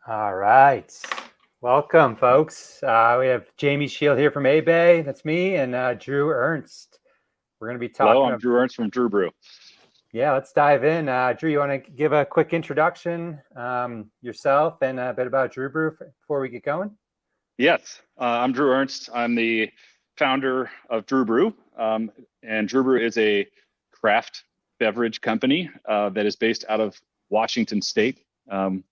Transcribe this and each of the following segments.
All right. Welcome, folks. We have Jamie Shield here from eBay. That's me, and Dru Ernst. We're going to be Hello, talking I'm Dru Ernst from Dru Bru. Yeah, let's dive in. Dru, you want to give a quick introduction, yourself, and a bit about Dru Bru before we get going? Yes, I'm Dru Ernst. I'm the founder of Dru Bru, and Dru Bru is a craft beverage company that is based out of Washington State.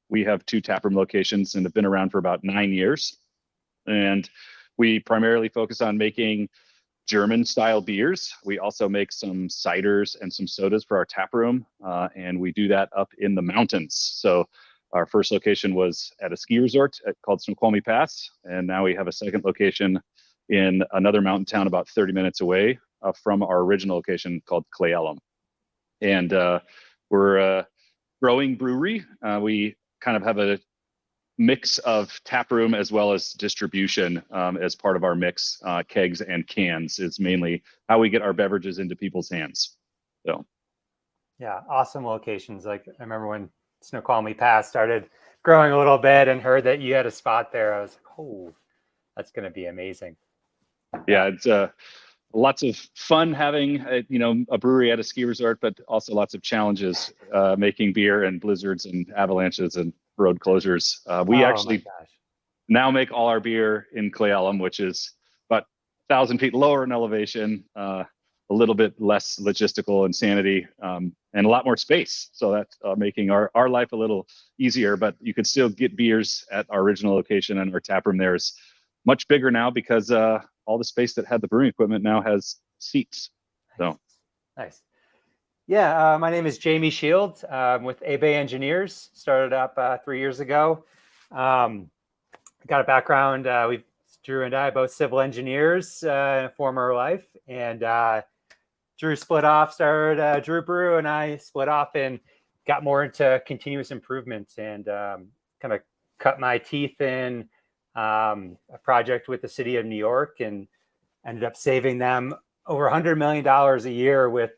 We have 2 taproom locations and have been around for about 9 years. And we primarily focus on making German-style beers. We also make some ciders and some sodas for our taproom, and we do that up in the mountains. So our first location was at a ski resort called Snoqualmie Pass, and now we have a second location in another mountain town about 30 minutes away from our original location called Cle Elum. And we're a growing brewery. We kind of have a mix of taproom as well as distribution as part of our mix. Kegs and cans is mainly how we get our beverages into people's hands. So, yeah, awesome locations. Like I remember when Snoqualmie Pass started growing a little bit and heard that you had a spot there. I was like, oh, that's going to be amazing. Yeah, it's lots of fun having a brewery at a ski resort, but also lots of challenges making beer and blizzards and avalanches and road closures. We actually now make all our beer in Cle Elum, which is about 1,000 feet lower in elevation, a little bit less logistical insanity, and a lot more space. So that's making our life a little easier, but you can still get beers at our original location, and our taproom there is much bigger now because all the space that had the brewing equipment now has seats. So nice. Yeah, my name is Jamie Shield. I'm with eBay Engineers. Started up 3 years ago. Got a background. Dru and I both civil engineers in a former life, and Dru split off, started Dru Bru, and I split off and got more into continuous improvement and kind of cut my teeth in a project with the city of New York and ended up saving them over $100 million a year with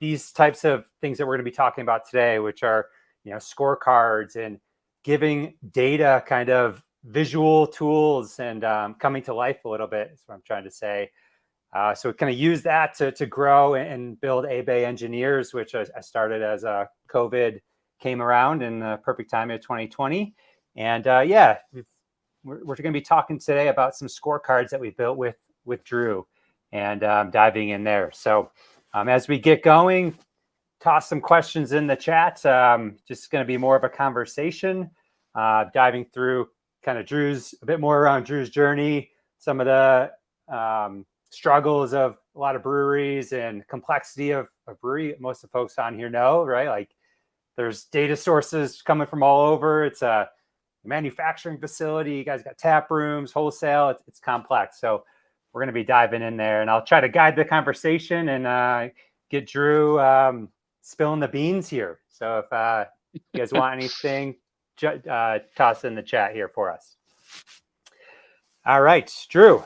these types of things that we're going to be talking about today, which are, scorecards and giving data kind of visual tools and coming to life a little bit is what I'm trying to say. So we kind of use that to grow and build eBay Engineers, which I started as COVID came around in the perfect time of 2020. And we're going to be talking today about some scorecards that we built with Dru and diving in there. So as we get going, toss some questions in the chat. Just going to be more of a conversation, diving through kind of a bit more around Dru's journey, some of the struggles of a lot of breweries and complexity of a brewery. Most of the folks on here know, right? Like there's data sources coming from all over. It's a manufacturing facility. You guys got tap rooms, wholesale. It's complex. So we're going to be diving in there, and I'll try to guide the conversation and get Dru spilling the beans here. So if you guys want anything, toss in the chat here for us. All right, Dru,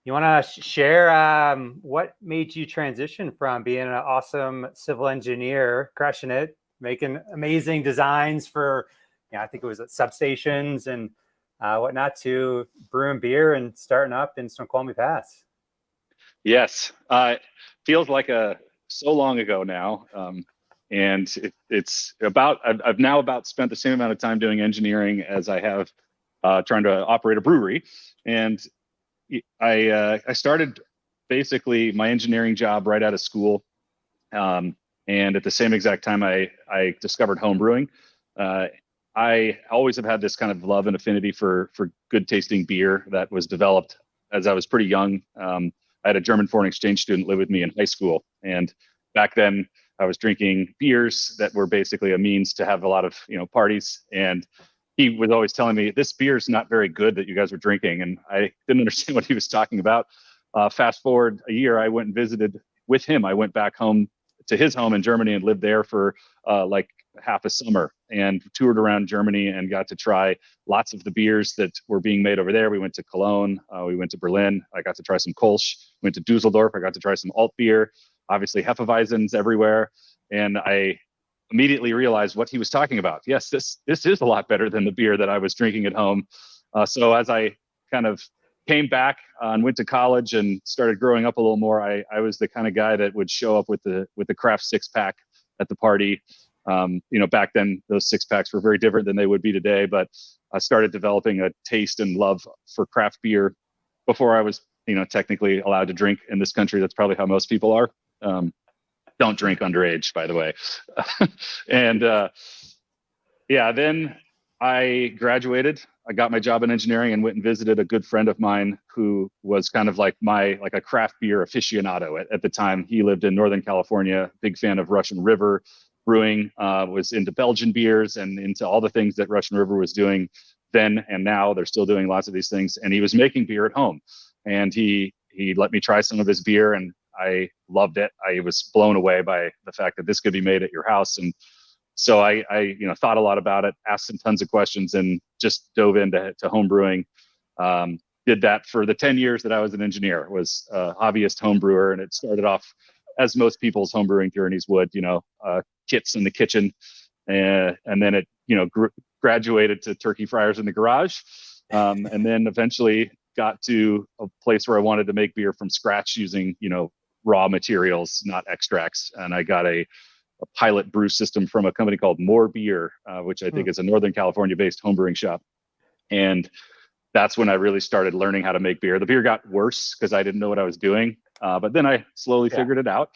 you want to share what made you transition from being an awesome civil engineer, crushing it, making amazing designs for, I think it was at substations and whatnot, to brewing beer and starting up in Snoqualmie Pass? Yes, feels like so long ago now. And it's about, I've now about spent the same amount of time doing engineering as I have trying to operate a brewery. And I started basically my engineering job right out of school. And at the same exact time, I discovered home brewing. I always have had this kind of love and affinity for good tasting beer that was developed as I was pretty young. I had a German foreign exchange student live with me in high school. And back then I was drinking beers that were basically a means to have a lot of, parties. And he was always telling me, this beer's not very good that you guys were drinking. And I didn't understand what he was talking about. Fast forward a year, I went and visited with him. I went back home to his home in Germany and lived there for like half a summer and toured around Germany and got to try lots of the beers that were being made over there. We went to Cologne, we went to Berlin. I got to try some Kolsch, went to Dusseldorf. I got to try some alt beer, obviously Hefeweizens everywhere. And I immediately realized what he was talking about. Yes, this is a lot better than the beer that I was drinking at home. So as I kind of came back and went to college and started growing up a little more, I was the kind of guy that would show up with the craft 6-pack at the party. Back then those 6-packs were very different than they would be today, but I started developing a taste and love for craft beer before I was, technically allowed to drink in this country. That's probably how most people are. Don't drink underage, by the way. And then I graduated. I got my job in engineering and went and visited a good friend of mine who was kind of like a craft beer aficionado at the time. He lived in Northern California, big fan of Russian River brewing, was into Belgian beers and into all the things that Russian River was doing then and now. They're still doing lots of these things. And he was making beer at home. And he let me try some of his beer, and I loved it. I was blown away by the fact that this could be made at your house. And so I thought a lot about it, asked some tons of questions, and just dove into home brewing. Did that for the 10 years that I was an engineer. Was a hobbyist home brewer, and it started off as most people's home brewing journeys would, kits in the kitchen, and then it graduated to turkey fryers in the garage, and then eventually got to a place where I wanted to make beer from scratch using raw materials, not extracts. And I got a pilot brew system from a company called More Beer, which I think is a Northern California based homebrewing shop. And that's when I really started learning how to make beer. The beer got worse because I didn't know what I was doing. But then I slowly figured it out.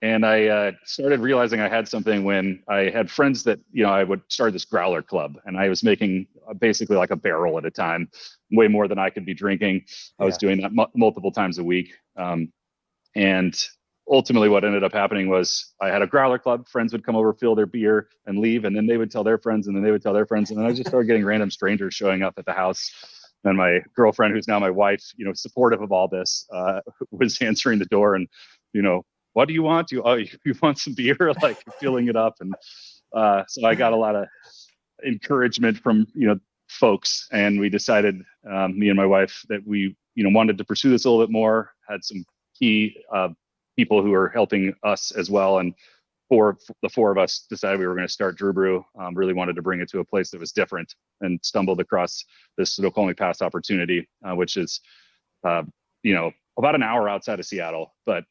And I started realizing I had something when I had friends that, I would start this growler club, and I was making basically like a barrel at a time, way more than I could be drinking. I was doing that multiple times a week. And ultimately what ended up happening was I had a growler club. Friends would come over, fill their beer and leave. And then they would tell their friends, and then they would tell their friends. And then I just started getting random strangers showing up at the house. And my girlfriend, who's now my wife, supportive of all this, was answering the door and, what do you want? You want some beer? Like filling it up. And so I got a lot of encouragement from, folks. And we decided, me and my wife, that we, wanted to pursue this a little bit more, had some key people who are helping us as well. And the four of us decided we were going to start Dru Bru. Really wanted to bring it to a place that was different, and stumbled across this Snoqualmie Pass opportunity, which is, about an hour outside of Seattle, but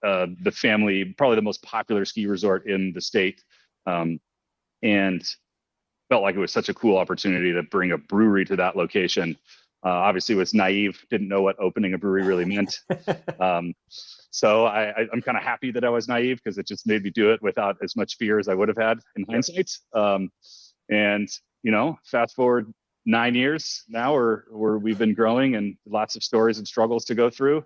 the family, probably the most popular ski resort in the state, and felt like it was such a cool opportunity to bring a brewery to that location. Obviously was naive, didn't know what opening a brewery really meant. So I'm kind of happy that I was naive, because it just made me do it without as much fear as I would have had in hindsight. And, fast forward 9 years now, we've been growing, and lots of stories and struggles to go through.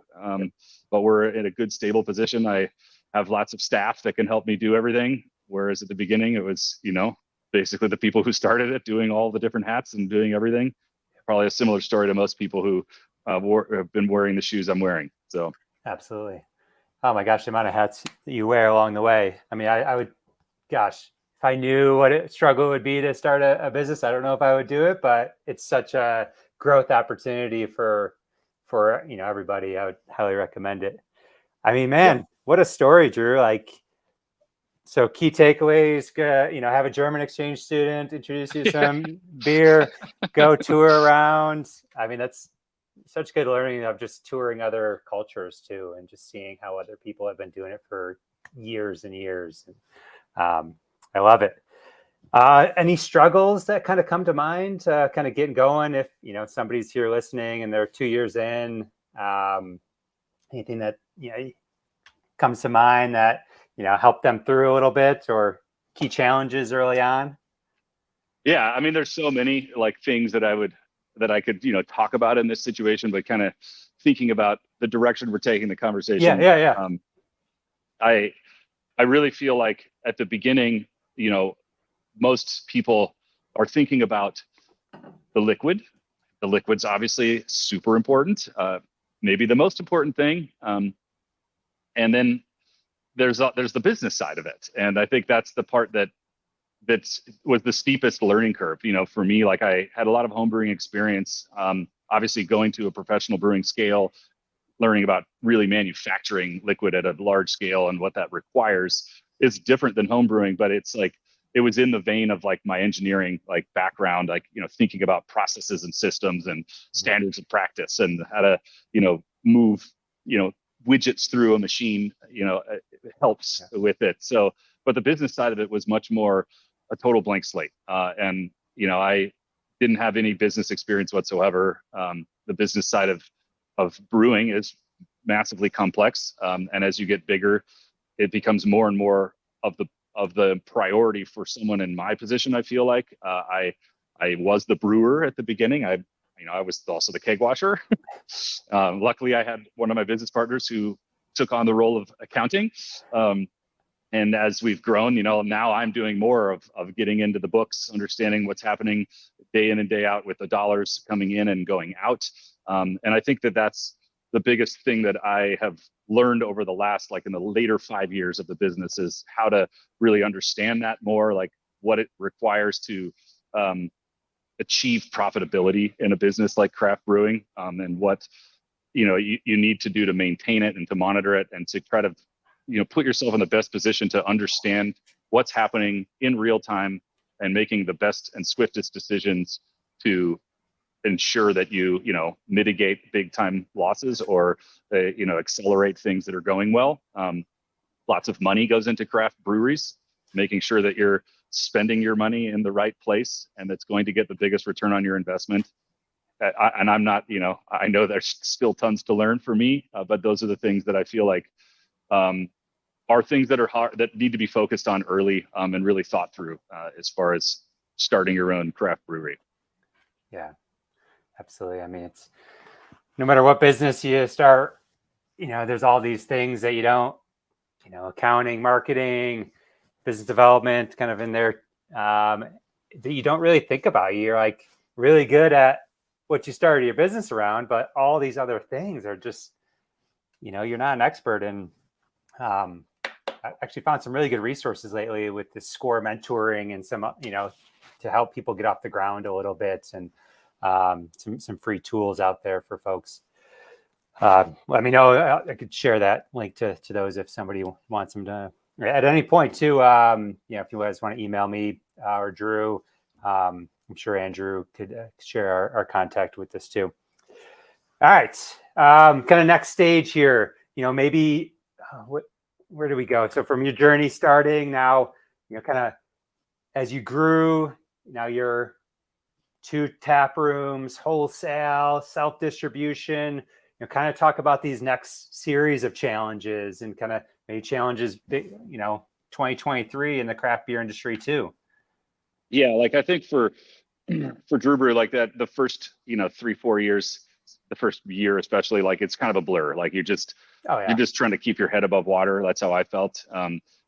But we're in a good, stable position. I have lots of staff that can help me do everything. Whereas at the beginning, it was, basically the people who started it doing all the different hats and doing everything. Probably a similar story to most people who have been wearing the shoes I'm wearing. So absolutely. Oh my gosh, the amount of hats that you wear along the way. I mean, I would, gosh, if I knew what a struggle it would be to start a business, I don't know if I would do it, but it's such a growth opportunity for everybody. I would highly recommend it. I mean, man, what a story, Dru. Like, so key takeaways, have a German exchange student introduce you to some beer, go tour around. I mean, that's such good learning of just touring other cultures too, and just seeing how other people have been doing it for years and years. I love it. Any struggles that kind of come to mind, kind of getting going? If, somebody's here listening and they're 2 years in, anything that, comes to mind that, help them through a little bit, or key challenges early on? Yeah. I mean, there's so many things that I could, talk about in this situation, but kind of thinking about the direction we're taking the conversation. Yeah. I really feel like at the beginning, most people are thinking about the liquid. The liquid's obviously super important, maybe the most important thing. And then there's the business side of it. And I think that's the part that was the steepest learning curve. For me, I had a lot of homebrewing experience, obviously going to a professional brewing scale, learning about really manufacturing liquid at a large scale and what that requires. it's different than home brewing, but it's like, it was in the vein of like my engineering like background, like, thinking about processes and systems and standards of practice and how to, move, widgets through a machine, it helps with it. So, but the business side of it was much more a total blank slate. And, I didn't have any business experience whatsoever. The business side of brewing is massively complex. And as you get bigger, it becomes more and more of the priority for someone in my position. I feel like I was the brewer at the beginning. I was also the keg washer. Luckily, I had one of my business partners who took on the role of accounting. And as we've grown, now I'm doing more of getting into the books, understanding what's happening day in and day out with the dollars coming in and going out. And I think that that's the biggest thing that I have learned over the last, like in the later 5 years of the business, is how to really understand that more, like what it requires to achieve profitability in a business like craft brewing, and what you need to do to maintain it and to monitor it and to try to put yourself in the best position to understand what's happening in real time and making the best and swiftest decisions to ensure that you mitigate big time losses or accelerate things that are going well. Lots of money goes into craft breweries, making sure that you're spending your money in the right place and that's going to get the biggest return on your investment. And I'm not, I know there's still tons to learn for me, but those are the things that I feel like are things that are hard, that need to be focused on early, and really thought through as far as starting your own craft brewery. Yeah, absolutely. I mean, it's no matter what business you start, there's all these things that you don't, accounting, marketing, business development, kind of in there, that you don't really think about. You're like really good at what you started your business around, but all these other things are just, you're not an expert in. I actually found some really good resources lately with the Score mentoring and some, to help people get off the ground a little bit, and some free tools out there for folks. Let me know. I could share that link to those if somebody wants them to at any point too. If you guys want to email me or Drew, I'm sure Andrew could share our contact with this too. All right. Kind of next stage here, maybe where do we go? So from your journey starting now, kind of as you grew, now you're 2 tap rooms, wholesale, self-distribution, kind of talk about these next series of challenges and kind of maybe challenges, 2023 in the craft beer industry too. Yeah. Like I think for Dru Bru, like that, the first, 3-4 years, the first year, especially, like it's kind of a blur. Like you're just trying to keep your head above water. That's how I felt.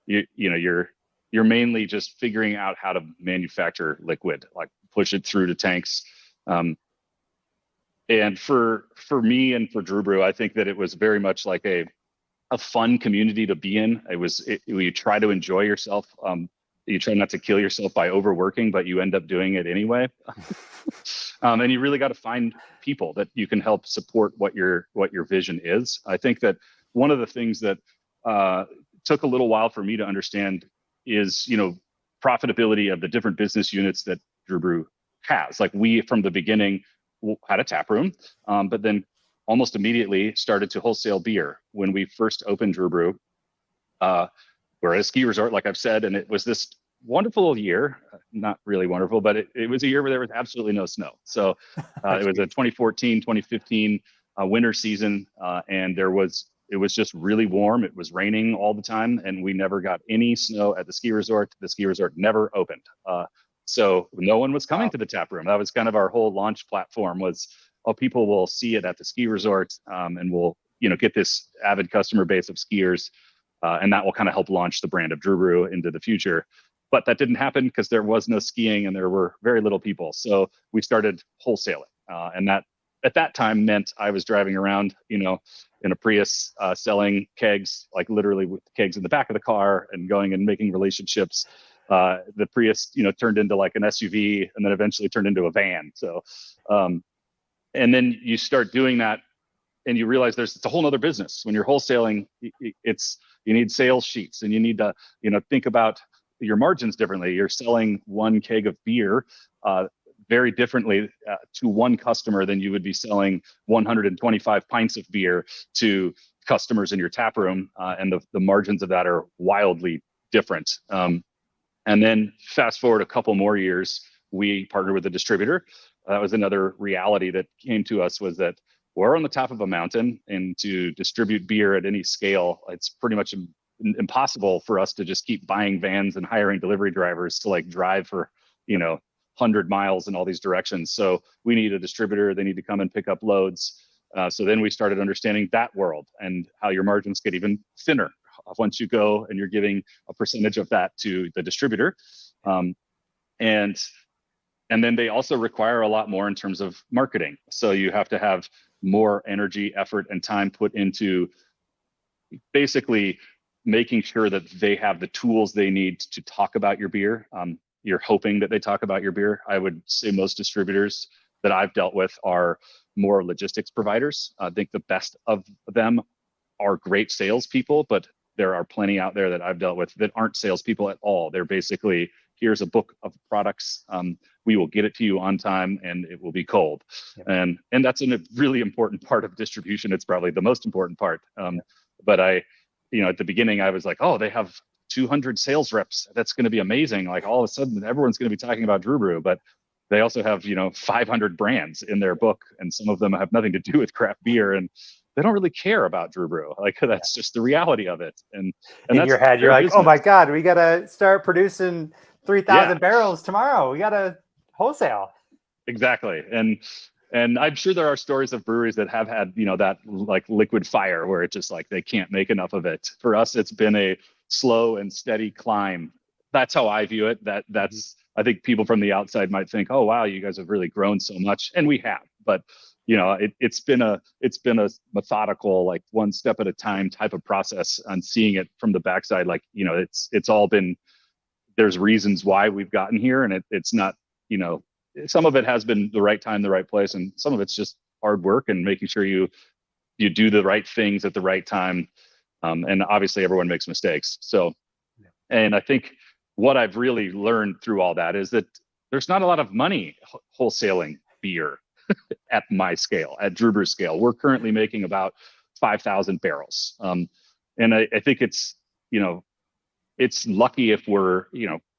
You're mainly just figuring out how to manufacture liquid, like push it through to tanks. And for me and for Dru Bru, I think that it was very much like a fun community to be in. You try to enjoy yourself. You try not to kill yourself by overworking, but you end up doing it anyway. And you really got to find people that you can help support what your vision is. I think that one of the things that took a little while for me to understand is, profitability of the different business units that Dru Bru has. Like we, from the beginning, had a tap room, but then almost immediately started to wholesale beer. When we first opened Dru Bru, we're at a ski resort, like I've said, and it was this wonderful year. Not really wonderful, but it was a year where there was absolutely no snow. So it was a 2014, 2015 winter season, and it was just really warm. It was raining all the time, and we never got any snow at the ski resort. The ski resort never opened. So no one was coming to the tap room. That was kind of our whole launch platform was, people will see it at the ski resort, and we'll, get this avid customer base of skiers. And that will kind of help launch the brand of Dru Bru into the future. But that didn't happen because there was no skiing and there were very little people. So we started wholesaling. And that at that time meant I was driving around, in a Prius, selling kegs, like literally with kegs in the back of the car and going and making relationships. The Prius, turned into like an SUV and then eventually turned into a van. So, and then you start doing that and you realize it's a whole nother business. When you're wholesaling, you need sales sheets, and you need to, think about your margins differently. You're selling one keg of beer very differently to one customer than you would be selling 125 pints of beer to customers in your tap room, and the margins of that are wildly different. And then fast forward a couple more years, we partnered with a distributor. That was another reality that came to us, was that we're on the top of a mountain, and to distribute beer at any scale, it's pretty much impossible for us to just keep buying vans and hiring delivery drivers to like drive for, 100 miles in all these directions. So we need a distributor. They need to come and pick up loads. So then we started understanding that world and how your margins get even thinner once you go and you're giving a percentage of that to the distributor. And then they also require a lot more in terms of marketing. So you have to have more energy, effort, and time put into basically making sure that they have the tools they need to talk about your beer. You're hoping that they talk about your beer. I would say most distributors that I've dealt with are more logistics providers. I think the best of them are great salespeople, but there are plenty out there that I've dealt with that aren't salespeople at all. They're basically, here's a book of products. We will get it to you on time, and it will be cold. Yep. And that's a really important part of distribution. It's probably the most important part. But at the beginning, I was like, oh, they have 200 sales reps. That's going to be amazing. Like all of a sudden, everyone's going to be talking about Dru Bru, but they also have, 500 brands in their book, and some of them have nothing to do with craft beer, and they don't really care about Dru Bru. Like that's just the reality of it. And in that's your head, you're like, oh my God, we got to start producing 3,000 barrels tomorrow. We got to wholesale. Exactly. And I'm sure there are stories of breweries that have had, that like liquid fire where it's just like they can't make enough of it. For us, it's been a slow and steady climb. That's how I view it. That's I think people from the outside might think, oh wow, you guys have really grown so much, and we have. But it's been a methodical, like one step at a time type of process. And seeing it from the backside, like it's all been. There's reasons why we've gotten here, and it's not some of it has been the right time, the right place, and some of it's just hard work and making sure you do the right things at the right time. And obviously everyone makes mistakes. So, and I think what I've really learned through all that is that there's not a lot of money wholesaling beer at my scale, at Dru Bru scale. We're currently making about 5,000 barrels. And I think it's lucky if we're,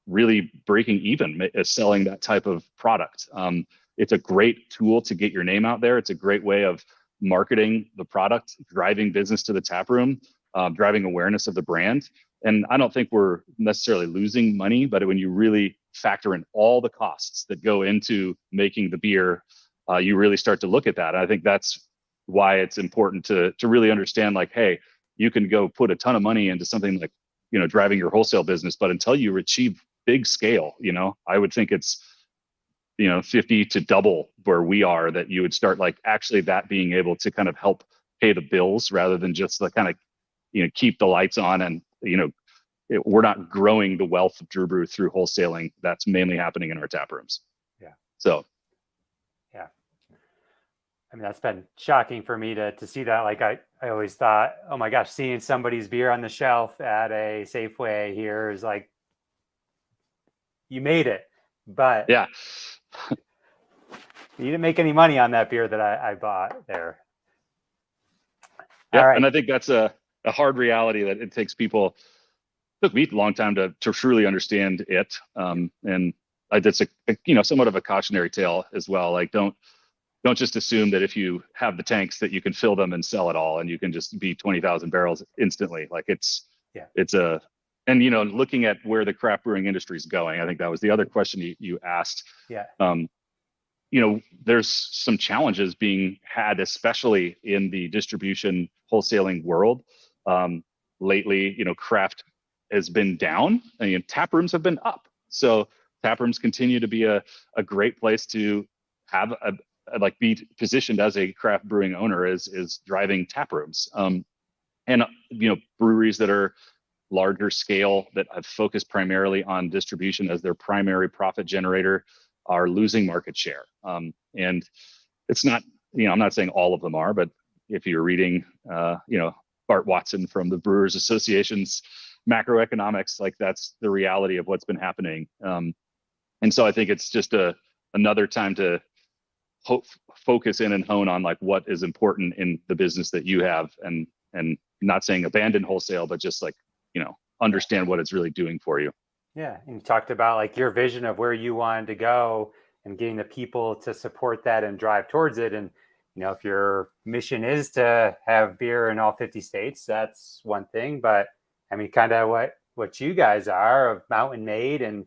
really breaking even selling that type of product. It's a great tool to get your name out there. It's a great way of marketing the product, driving business to the tap room, driving awareness of the brand. And I don't think we're necessarily losing money, but when you really factor in all the costs that go into making the beer, you really start to look at that. And I think that's why it's important to really understand, like, hey, you can go put a ton of money into something like, driving your wholesale business, but until you achieve big scale, I would think it's, 50 to double where we are, that you would start like actually that being able to kind of help pay the bills rather than just the kind of, keep the lights on. And, we're not growing the wealth of Dru Bru through wholesaling. That's mainly happening in our tap rooms. Yeah. So. Yeah. I mean, that's been shocking for me to see that. Like I always thought, oh my gosh, seeing somebody's beer on the shelf at a Safeway here is like, you made it, but yeah, you didn't make any money on that beer that I bought there. Yeah, all right. And I think that's a hard reality that it took me a long time to truly understand it. And that's somewhat of a cautionary tale as well. Like don't just assume that if you have the tanks that you can fill them and sell it all and you can just be 20,000 barrels instantly. Like and looking at where the craft brewing industry is going, I think that was the other question you asked. Yeah. There's some challenges being had, especially in the distribution wholesaling world. Lately, craft has been down and tap rooms have been up. So tap rooms continue to be a great place to have be positioned as a craft brewing owner is driving tap rooms. And breweries that are larger scale that have focused primarily on distribution as their primary profit generator are losing market share. And it's not, I'm not saying all of them are, but if you're reading, Bart Watson from the Brewers Association's macroeconomics, like that's the reality of what's been happening. And so I think it's just another time to focus in and hone on like what is important in the business that you have, and not saying abandon wholesale, but just like, understand what it's really doing for you. Yeah. And you talked about like your vision of where you wanted to go and getting the people to support that and drive towards it. And, if your mission is to have beer in all 50 states, that's one thing. But I mean, kind of what you guys are of Mountain Made and,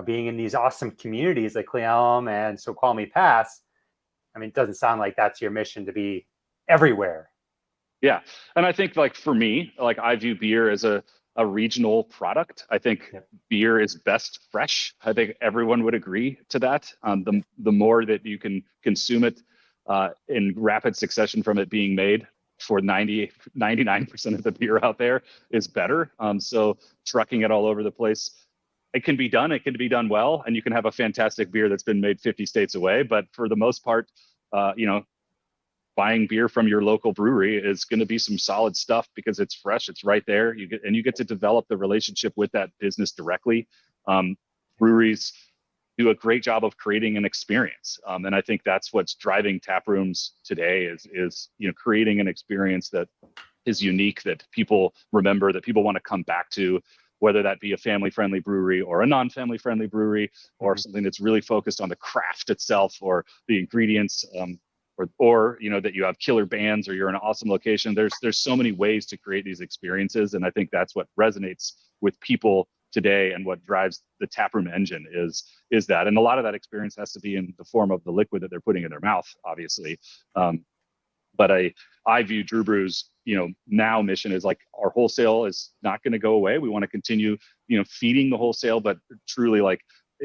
being in these awesome communities like Cle Elum and Snoqualmie Pass. I mean, it doesn't sound like that's your mission to be everywhere. Yeah. And I think like for me, like I view beer as a regional product. I think beer is best fresh. I think everyone would agree to that. The more that you can consume it in rapid succession from it being made, for 99% of the beer out there is better. So trucking it all over the place, it can be done. It can be done well, and you can have a fantastic beer that's been made 50 states away. But for the most part, buying beer from your local brewery is going to be some solid stuff because it's fresh, it's right there. You get to develop the relationship with that business directly. Breweries do a great job of creating an experience, and I think that's what's driving tap rooms today is creating an experience that is unique, that people remember, that people want to come back to, whether that be a family-friendly brewery or a non-family friendly brewery, or something that's really focused on the craft itself or the ingredients, or that you have killer bands, or you're in an awesome location. There's so many ways to create these experiences, and I think that's what resonates with people today, and what drives the taproom engine is that. And a lot of that experience has to be in the form of the liquid that they're putting in their mouth, obviously. But I view Dru Bru's now mission is like, our wholesale is not going to go away. We want to continue feeding the wholesale, but truly like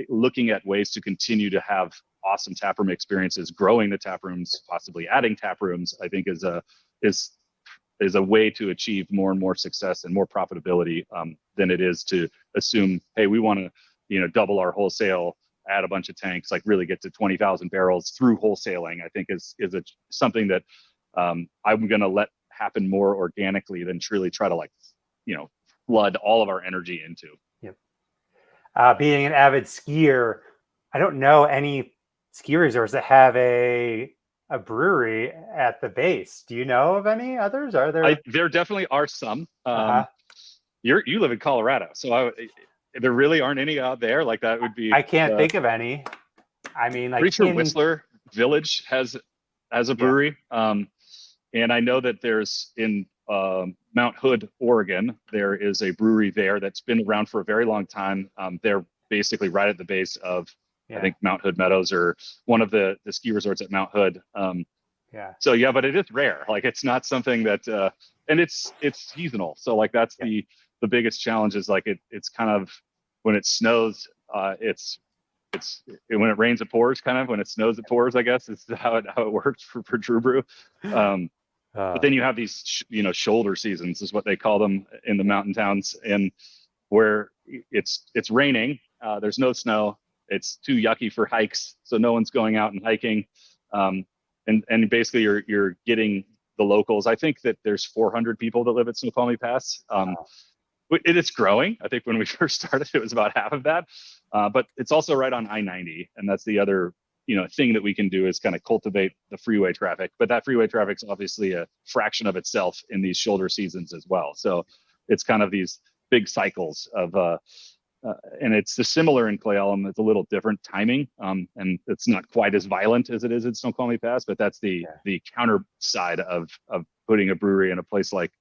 looking at ways to continue to have awesome taproom experiences, growing the taprooms, possibly adding taprooms, I think is a way to achieve more and more success and more profitability than it is to assume, hey, we want to double our wholesale, add a bunch of tanks, like really get to 20,000 barrels through wholesaling. I think is something that I'm going to let happen more organically than truly try to flood all of our energy into. Yep. Being an avid skier, I don't know any ski resorts that have a brewery at the base. Do you know of any others? Are there? There definitely are some. You live in Colorado, so there really aren't any out there. Like that would be. I can't think of any. I mean, like pretty sure Whistler Village has a brewery. And I know that there's in Mount Hood, Oregon, there is a brewery there that's been around for a very long time. They're basically right at the base of, I think, Mount Hood Meadows, or one of the ski resorts at Mount Hood. So yeah, but it is rare. Like it's not something that, and it's seasonal. So like that's the biggest challenge is like it's kind of, when it snows, when it rains it pours, kind of. When it snows it pours, I guess is how it works for Dru Bru. But then you have these shoulder seasons is what they call them in the mountain towns, and where it's raining, there's no snow, it's too yucky for hikes, so no one's going out and hiking, and basically you're getting the locals. I think that there's 400 people that live at Snoqualmie Pass. It's growing. I think when we first started, it was about half of that, but it's also right on I-90, and that's the other thing that we can do is kind of cultivate the freeway traffic. But that freeway traffic's obviously a fraction of itself in these shoulder seasons as well. So it's kind of these big cycles of, and it's similar in Cle Elum. It's a little different timing, and it's not quite as violent as it is at Snoqualmie Pass. But that's the counter side of putting a brewery in a place like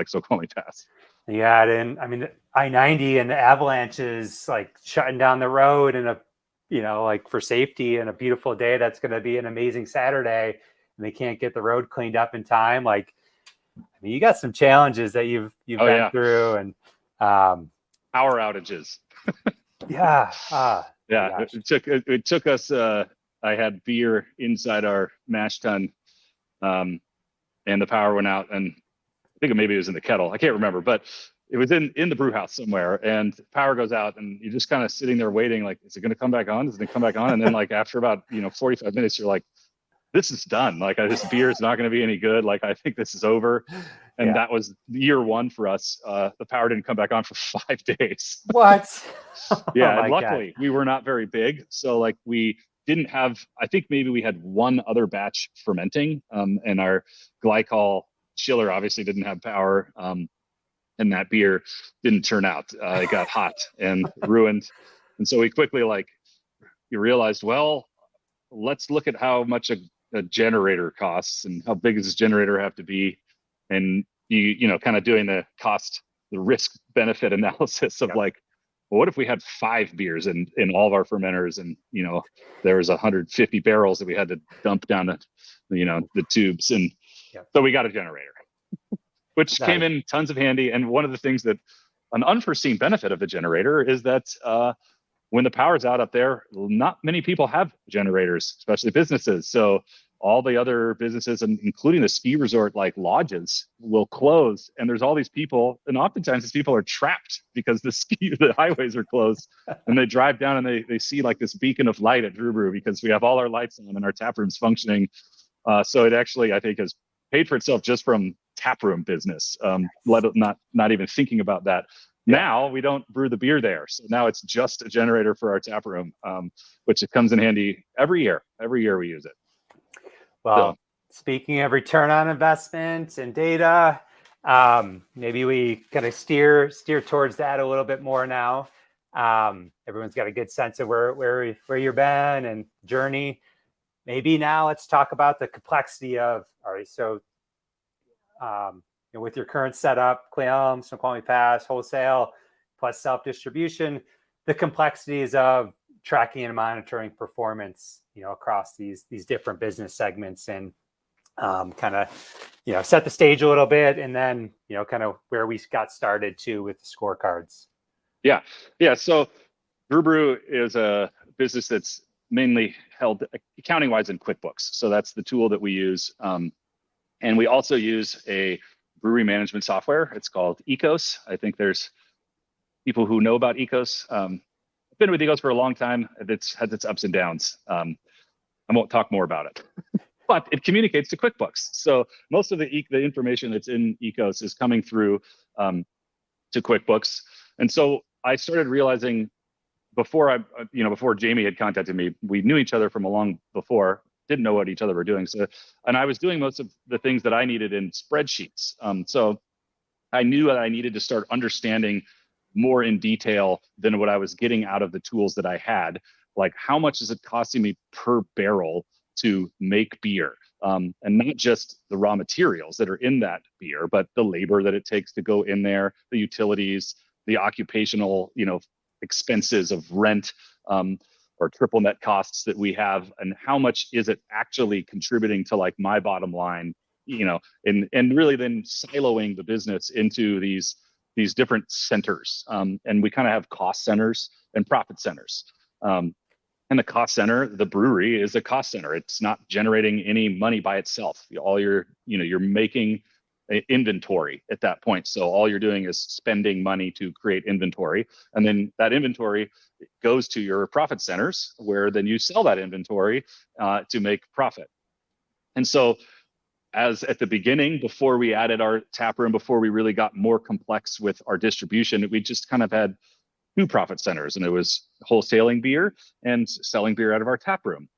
Snoqualmie Pass. Yeah, and I mean, I-90 and the avalanches like shutting down the road and like for safety, and a beautiful day that's going to be an amazing Saturday, and they can't get the road cleaned up in time. Like, I mean, you got some challenges that you've been through, and power outages. It took us. I had beer inside our mash tun, and the power went out, and I think maybe it was in the kettle. I can't remember, but it was in the brew house somewhere, and power goes out, and you're just kind of sitting there waiting, like, is it going to come back on? Is it going to come back on? And then like after about 45 minutes, you're like, this is done. Like this beer is not going to be any good. Like I think this is over. And that was year one for us. The power didn't come back on for 5 days. What? Yeah, Oh and luckily we were not very big, so like we didn't have. I think maybe we had one other batch fermenting, and our glycol chiller obviously didn't have power, and that beer didn't turn out. It got hot and ruined, and so we quickly you realized, well, let's look at how much a generator costs and how big does this generator have to be, and you know, kind of doing the risk benefit analysis of like, well, what if we had 5 beers in all of our fermenters, and you know, there was 150 barrels that we had to dump down the tubes, and so we got a generator, which came in tons of handy. And one of the things that an unforeseen benefit of the generator is that when the power's out up there, not many people have generators, especially businesses. So all the other businesses, and including the ski resort like lodges, will close, and there's all these people, and oftentimes these people are trapped because the highways are closed, and they drive down and they see like this beacon of light at Dru Bru because we have all our lights on and our tap room's functioning. So it actually, I think, has paid for itself just from tap room business. Not even thinking about that. Now we don't brew the beer there, so now it's just a generator for our tap room, which it comes in handy every year. Every year we use it. Well, speaking of return on investment and data, maybe we kind of steer towards that a little bit more now. Everyone's got a good sense of where you've been and journey. Maybe now let's talk about the complexity of, all right, so with your current setup, Cleom, Snoqualmie Pass, wholesale, plus self-distribution, the complexities of tracking and monitoring performance, across these different business segments, and kind of, set the stage a little bit, and then, kind of where we got started too with the scorecards. Yeah. So Dru Bru is a business that's mainly held accounting wise in QuickBooks. So that's the tool that we use. And we also use a brewery management software. It's called Ecos. I think there's people who know about Ecos. I've been with Ecos for a long time. It's had its ups and downs. I won't talk more about it, but it communicates to QuickBooks. So most of the information that's in Ecos is coming through to QuickBooks. And so I started realizing before Jamie had contacted me, we knew each other from a long before, didn't know what each other were doing. So, and I was doing most of the things that I needed in spreadsheets. So I knew that I needed to start understanding more in detail than what I was getting out of the tools that I had. Like, how much is it costing me per barrel to make beer? And not just the raw materials that are in that beer, but the labor that it takes to go in there, the utilities, the occupational, expenses of rent, or triple net costs that we have, and how much is it actually contributing to like my bottom line, and really then siloing the business into these different centers. And we kind of have cost centers and profit centers. And the cost center, the brewery, is a cost center. It's not generating any money by itself. All you're making inventory at that point. So all you're doing is spending money to create inventory. And then that inventory goes to your profit centers, where then you sell that inventory to make profit. And so as at the beginning, before we added our tap room, before we really got more complex with our distribution, we just kind of had 2 profit centers, and it was wholesaling beer and selling beer out of our tap room.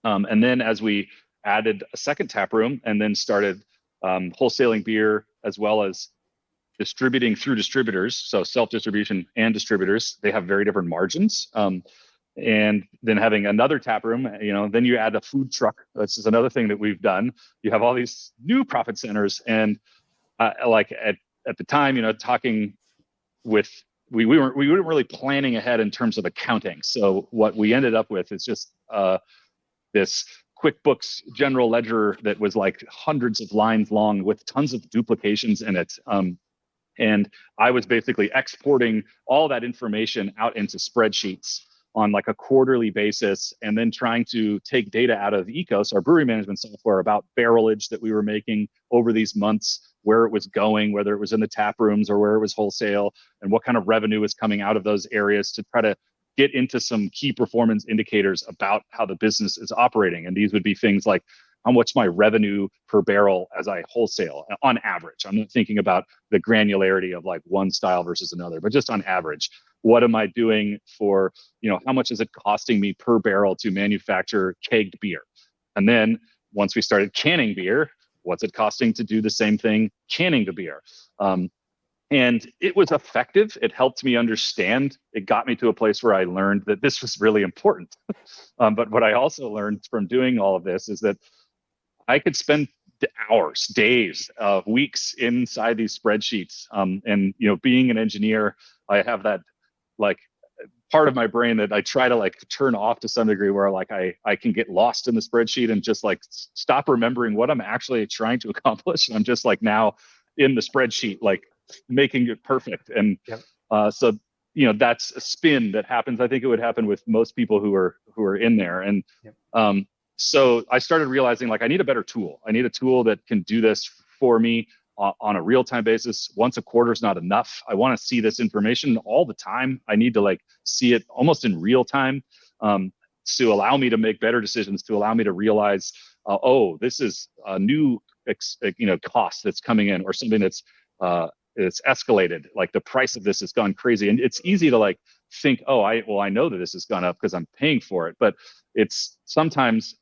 And then as we added a second tap room and then started wholesaling beer as well as distributing through distributors, so self-distribution and distributors, they have very different margins. And then having another tap room, then you add a food truck. This is another thing that we've done. You have all these new profit centers, and like at the time, talking with, we weren't really planning ahead in terms of accounting. So what we ended up with is just this QuickBooks general ledger that was like hundreds of lines long with tons of duplications in it. And I was basically exporting all that information out into spreadsheets on like a quarterly basis, and then trying to take data out of Ecos, our brewery management software, about barrelage that we were making over these months, where it was going, whether it was in the tap rooms or where it was wholesale, and what kind of revenue was coming out of those areas, to try to get into some key performance indicators about how the business is operating. And these would be things like, how much my revenue per barrel as I wholesale on average. I'm not thinking about the granularity of like one style versus another, but just on average, what am I doing for, how much is it costing me per barrel to manufacture kegged beer? And then once we started canning beer, what's it costing to do the same thing canning the beer? And it was effective. It helped me understand. It got me to a place where I learned that this was really important. But what I also learned from doing all of this is that I could spend hours, days, weeks inside these spreadsheets. And being an engineer, I have that like part of my brain that I try to like turn off to some degree, where like I can get lost in the spreadsheet and just like stop remembering what I'm actually trying to accomplish. And I'm just like now in the spreadsheet, like making it perfect. And so that's a spin that happens. I think it would happen with most people who are in there. And so I started realizing like I need a better tool. I need a tool that can do this for me on a real-time basis. Once a quarter is not enough. I want to see this information all the time. I need to like see it almost in real time to allow me to make better decisions, to allow me to realize, this is a new cost that's coming in, or something that's it's escalated. Like the price of this has gone crazy. And it's easy to like think, I know that this has gone up because I'm paying for it. But it's sometimes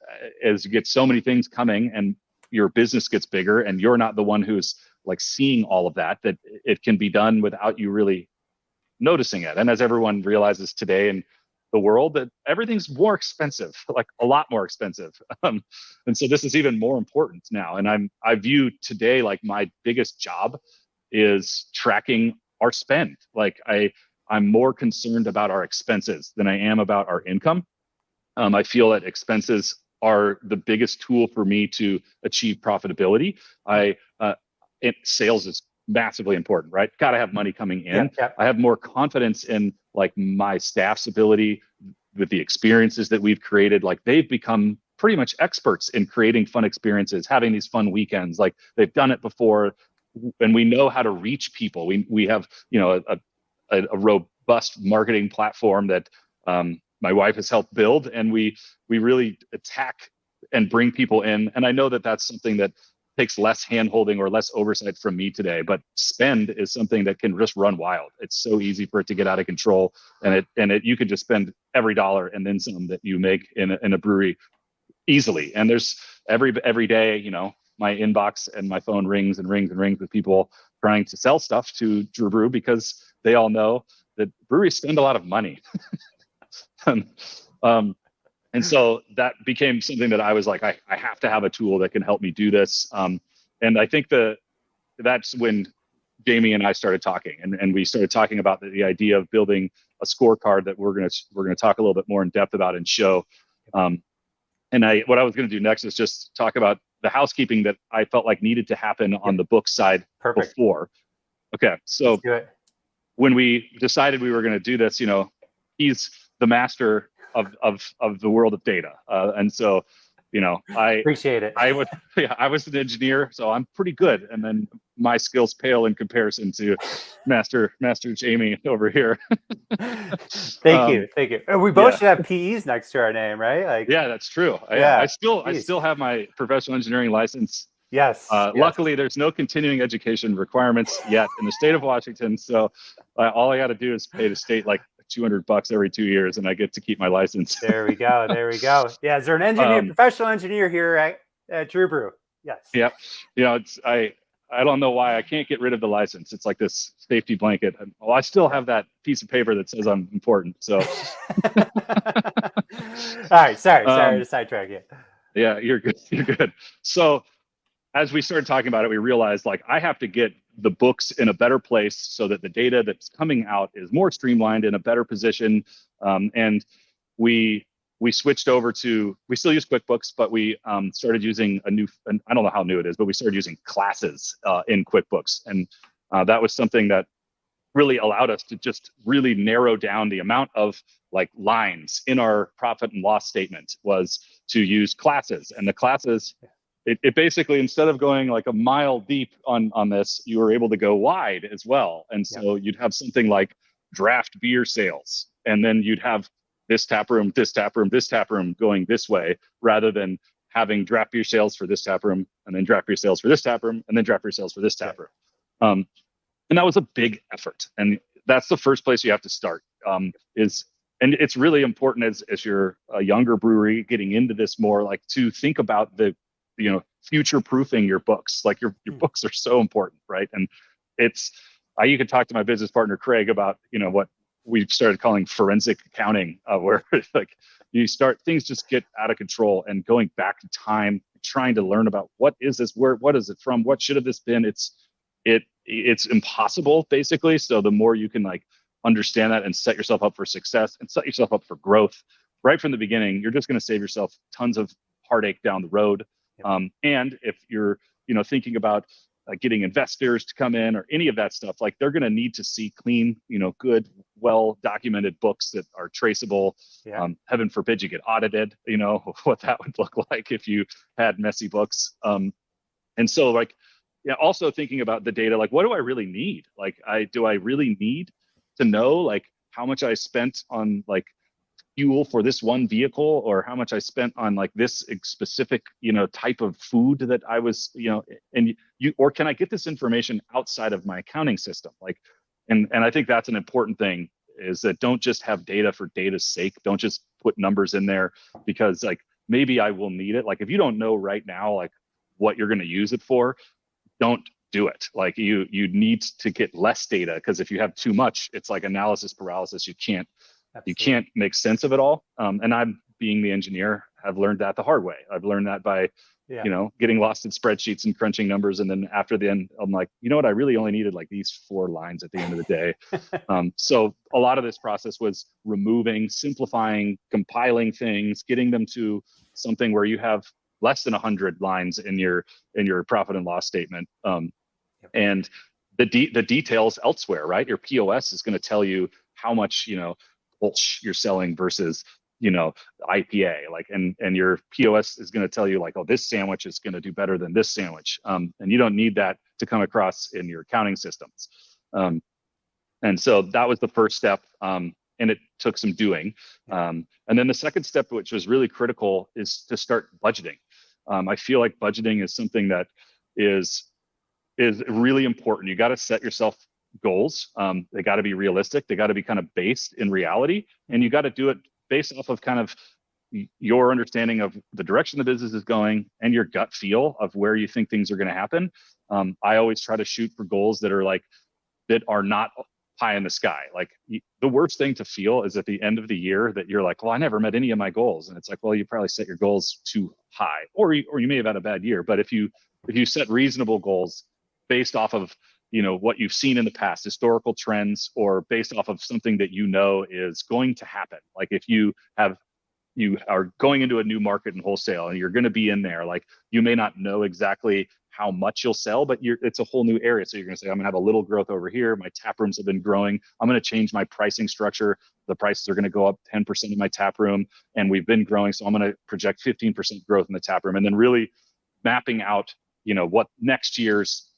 as you get so many things coming and your business gets bigger and you're not the one who's like seeing all of that it can be done without you really noticing it. And as everyone realizes today in the world, that everything's more expensive, like a lot more expensive. And so this is even more important now. And I view today like my biggest job is tracking our spend. Like I'm more concerned about our expenses than I am about our income. I feel that expenses are the biggest tool for me to achieve profitability. Sales is massively important, right? Got to have money coming in. Yeah. I have more confidence in like my staff's ability with the experiences that we've created. Like they've become pretty much experts in creating fun experiences, having these fun weekends. Like they've done it before, and we know how to reach people. We have a robust marketing platform that my wife has helped build, and we really attack and bring people in. And I know that that's something that takes less handholding or less oversight from me today, but spend is something that can just run wild. It's so easy for it to get out of control, and you can just spend every dollar and then some that you make in a brewery easily. And there's every day, my inbox and my phone rings and rings and rings with people trying to sell stuff to Dru Bru because they all know that breweries spend a lot of money. And so that became something that I was like, I have to have a tool that can help me do this. And I think that's when Jamie and I started talking, and we started talking about the idea of building a scorecard that we're gonna talk a little bit more in depth about and show. And what I was gonna do next is just talk about the housekeeping that I felt like needed to happen on the book side. Perfect. Before. Okay, so when we decided we were gonna do this, he's the master of the world of data, and so I appreciate it. I was an engineer, so I'm pretty good, and then my skills pale in comparison to Master Jamie over here. Thank you. And we both should have PEs next to our name, right? Like, yeah, that's true. I still have my professional engineering license. Yes. Luckily, there's no continuing education requirements yet in the state of Washington, so all I got to do is pay the state like $200 every 2 years, and I get to keep my license. There we go. Yeah, is there an engineer, professional engineer here at Dru Bru? Yes. Yep. I don't know why I can't get rid of the license. It's like this safety blanket. I still have that piece of paper that says I'm important. So. All right. Sorry to sidetrack you. Yeah, you're good. You're good. So, as we started talking about it, we realized like I have to get the books in a better place so that the data that's coming out is more streamlined, in a better position. And we switched over to, we still use QuickBooks, but we started using I don't know how new it is, but we started using classes in QuickBooks. And that was something that really allowed us to just really narrow down the amount of like lines in our profit and loss statement, was to use classes. And the classes, it basically, instead of going like a mile deep on this, you were able to go wide as well. And so you'd have something like draft beer sales, and then you'd have this tap room, this tap room, this tap room going this way, rather than having draft beer sales for this tap room, and then draft beer sales for this tap room, and then draft beer sales for this tap room. And that was a big effort. And that's the first place you have to start. And it's really important as you're a younger brewery getting into this more, like, to think about the, future proofing your books. Like your books are so important, right? And you could talk to my business partner Craig about what we've started calling forensic accounting, where like things just get out of control, and going back in time, trying to learn about what is this, what is it from, what should have this been. It's impossible, basically. So the more you can like understand that and set yourself up for success and set yourself up for growth right from the beginning, you're just going to save yourself tons of heartache down the road. And if you're thinking about getting investors to come in or any of that stuff, like, they're going to need to see clean, good, well documented books that are traceable. Heaven forbid you get audited, what that would look like if you had messy books. And so, like, also thinking about the data, like, what do I really need? Like, do I really need to know, like, how much I spent on, like, fuel for this one vehicle, or how much I spent on, like, this specific, type of food that I was, or can I get this information outside of my accounting system? Like, and I think that's an important thing, is that don't just have data for data's sake. Don't just put numbers in there because, like, maybe I will need it. Like, if you don't know right now, like, what you're going to use it for, don't do it. Like, you need to get less data, because if you have too much, it's like analysis paralysis. You can't make sense of it all. And I'm, being the engineer, have learned that the hard way. I've learned that by getting lost in spreadsheets and crunching numbers. And then after the end, I'm like, you know what? I really only needed like these 4 lines at the end of the day. So a lot of this process was removing, simplifying, compiling things, getting them to something where you have less than 100 lines in your profit and loss statement. And the details elsewhere, right? Your POS is going to tell you how much, Kolsch you're selling versus, IPA, like, and your POS is going to tell you, like, oh, this sandwich is going to do better than this sandwich. And you don't need that to come across in your accounting systems. And so that was the first step. And it took some doing. And then the second step, which was really critical, is to start budgeting. I feel like budgeting is something that is really important. You got to set yourself goals. They got to be realistic. They got to be kind of based in reality, and you got to do it based off of kind of your understanding of the direction the business is going and your gut feel of where you think things are going to happen. I always try to shoot for goals that are not pie in the sky. Like, the worst thing to feel is at the end of the year that you're like, well, I never met any of my goals. And it's like, well, you probably set your goals too high, or you may have had a bad year. But if you set reasonable goals based off of, what you've seen in the past, historical trends, or based off of something that is going to happen. Like, if you are going into a new market in wholesale and you're going to be in there, like, you may not know exactly how much you'll sell, but it's a whole new area. So you're going to say, I'm going to have a little growth over here. My tap rooms have been growing. I'm going to change my pricing structure. The prices are going to go up 10% in my tap room, and we've been growing. So I'm going to project 15% growth in the tap room, and then really mapping out, what next year's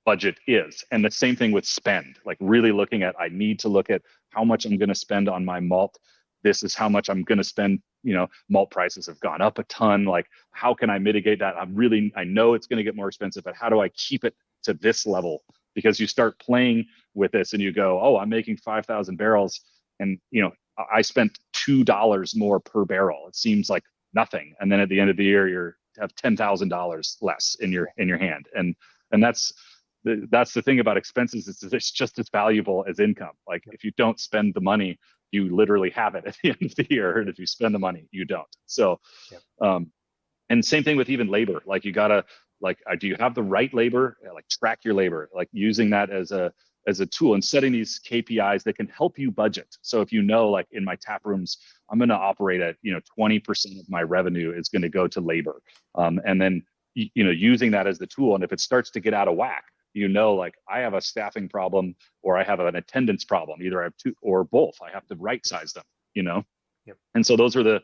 budget is. And the same thing with spend, like, really looking at, I need to look at how much I'm going to spend on my malt. This is how much I'm going to spend. Malt prices have gone up a ton. Like, how can I mitigate that? I know it's going to get more expensive, but how do I keep it to this level? Because you start playing with this and you go, oh, I'm making 5,000 barrels, and I spent $2 more per barrel. It seems like nothing. And then at the end of the year, you have $10,000 less in your hand. And that's the thing about expenses, is it's just as valuable as income. Like, if you don't spend the money, you literally have it at the end of the year. And if you spend the money, you don't. So, and same thing with even labor. Like, you gotta, like, do you have the right labor? Like, track your labor, like, using that as a tool and setting these KPIs that can help you budget. So if like, in my tap rooms, I'm going to operate at, 20% of my revenue is going to go to labor. And then, using that as the tool. And if it starts to get out of whack, like, I have a staffing problem, or I have an attendance problem. Either I have two or both. I have to right size them, And so those are the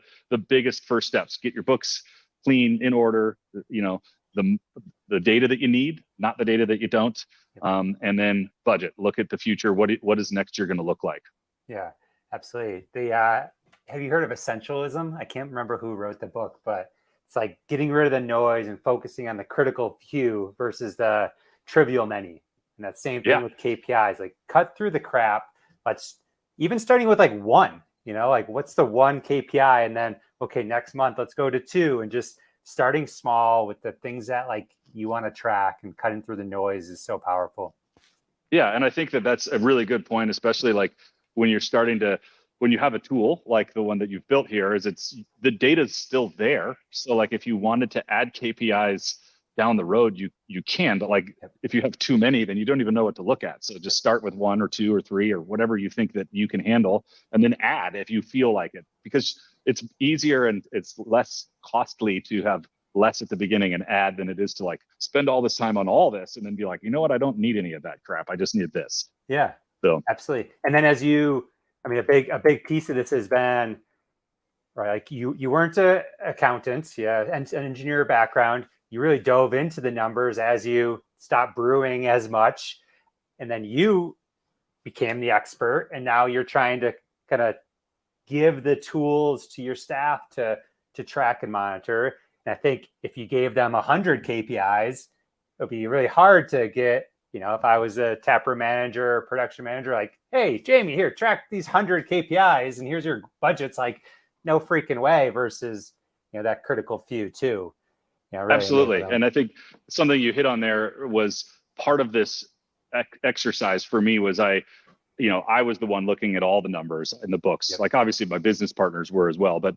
biggest first steps. Get your books clean, in order, the data that you need, not the data that you don't. And then budget, look at the future. What is next year going to look like? Yeah, absolutely. have you heard of essentialism? I can't remember who wrote the book, but it's like getting rid of the noise and focusing on the critical few versus the trivial many. And that same thing Yeah. with KPIs, like cut through the crap. Let's even starting with like one, like what's the one KPI? And then, okay, next month, let's go to two, and just starting small with the things that like you want to track, and cutting through the noise is so powerful. Yeah. And I think that that's a really good point, especially like when you're starting to, when you have a tool like the one that you've built here, is it's the data's still there. So like if you wanted to add KPIs down the road, you can, but like if you have too many, then you don't even know what to look at. So just start with one or two or three or whatever you think that you can handle, and then add if you feel like it, because it's easier and it's less costly to have less at the beginning and add than it is to like spend all this time on all this and then be like, you know what, I don't need any of that crap. I just need this. Yeah, so absolutely. And then a big piece of this has been, right, like you weren't an accountant, and an engineer background. You really dove into the numbers as you stopped brewing as much, and then you became the expert, and now you're trying to kind of give the tools to your staff to track and monitor. And I think if you gave them 100 KPIs, it would be really hard to get, if I was a taproom manager or production manager, like, hey, Jamie, here, track these 100 KPIs and here's your budgets. Like, no freaking way, versus, that critical few too. Really. Absolutely. And I think something you hit on there was part of this exercise for me was I was the one looking at all the numbers in the books. Yep. Like obviously my business partners were as well, but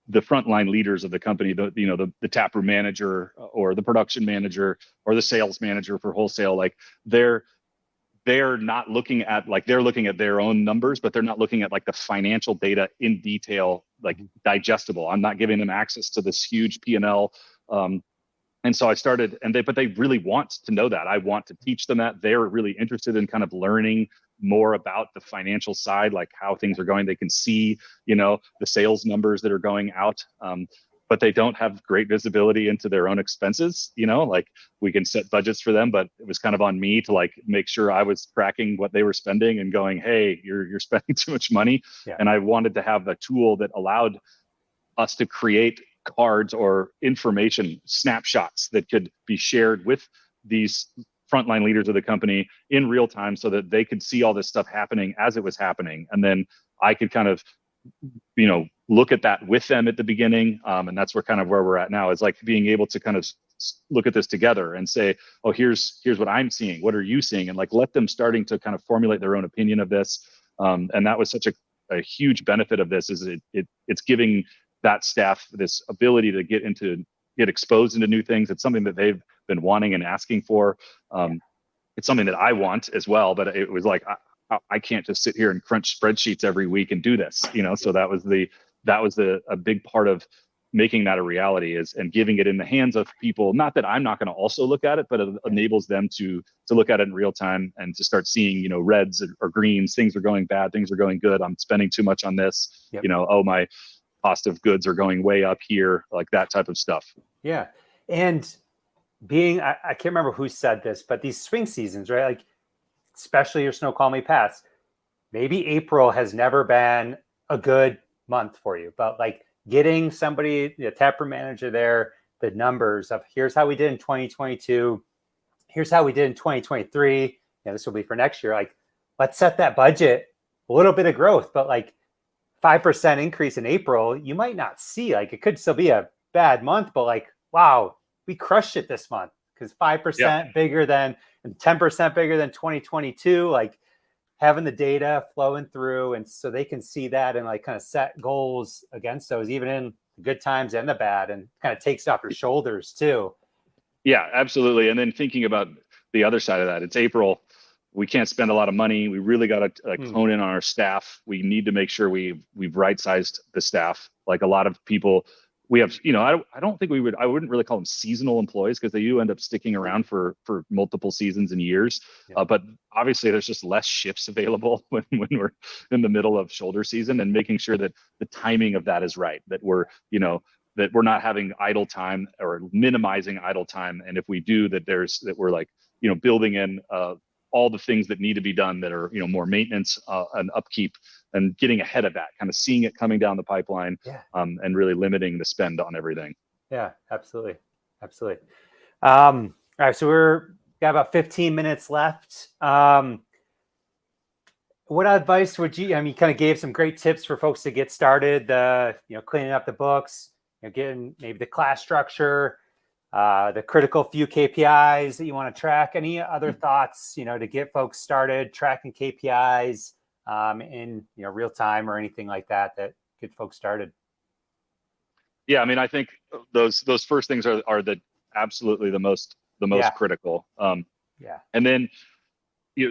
the frontline leaders of the company, the taproom manager or the production manager or the sales manager for wholesale, like they're not looking at, like, they're looking at their own numbers, but they're not looking at like the financial data in detail, like digestible. I'm not giving them access to this huge P&L. And so I started, but they really want to know that. I want to teach them that. They're really interested in kind of learning more about the financial side, like how things are going. They can see, the sales numbers that are going out, but they don't have great visibility into their own expenses. Like we can set budgets for them, but it was kind of on me to like make sure I was tracking what they were spending and going, hey, you're spending too much money. Yeah. And I wanted to have a tool that allowed us to create cards or information snapshots that could be shared with these frontline leaders of the company in real time, so that they could see all this stuff happening as it was happening. And then I could kind of, look at that with them at the beginning. And that's where we're at now, is like being able to kind of look at this together and say, oh, here's what I'm seeing. What are you seeing? And like, let them starting to kind of formulate their own opinion of this. And that was such a huge benefit of this, is it's giving that staff this ability to get exposed into new things. It's something that they've been wanting and asking for. It's something that I want as well, but it was like, I can't just sit here and crunch spreadsheets every week and do this, So that was a big part of making that a reality, and giving it in the hands of people. Not that I'm not going to also look at it, but it enables them to look at it in real time and to start seeing, reds or greens. Things are going bad. Things are going good. I'm spending too much on this. Yep. Oh, my cost of goods are going way up here, like that type of stuff. Yeah. And I can't remember who said this, but these swing seasons, right? Like, especially your Snoqualmie Pass, maybe April has never been a good month for you, but like getting somebody, the taproom manager there, the numbers of here's how we did in 2022, here's how we did in 2023. This will be for next year. Like, let's set that budget, a little bit of growth, but like 5% increase in April, you might not see. Like, it could still be a bad month, but like, wow, we crushed it this month, because 5% bigger than, and 10% bigger than 2022. Like, having the data flowing through, and so they can see that and like kind of set goals against those, even in the good times and the bad, and kind of takes it off your shoulders too. Yeah, absolutely. And then thinking about the other side of that, it's April. We can't spend a lot of money. We really got to hone in on our staff. We need to make sure we've right-sized the staff. Like a lot of people, we have, I don't think I wouldn't really call them seasonal employees, because they do end up sticking around for multiple seasons and years. Yeah. But obviously there's just less shifts available when we're in the middle of shoulder season, and making sure that the timing of that is right, that we're not having idle time or minimizing idle time. And if we do, that we're like, building in all the things that need to be done that are, more maintenance and upkeep and getting ahead of that, kind of seeing it coming down the pipeline, Yeah. And really limiting the spend on everything. Yeah, absolutely. Absolutely. All right. So we're got about 15 minutes left. What advice would you, I mean, you kind of gave some great tips for folks to get started, cleaning up the books, getting maybe the class structure, the critical few KPIs that you want to track. Any other thoughts, to get folks started tracking KPIs in real time or anything like that get folks started? Yeah, I mean, I think those first things are the absolutely the most Yeah. critical. Yeah. And then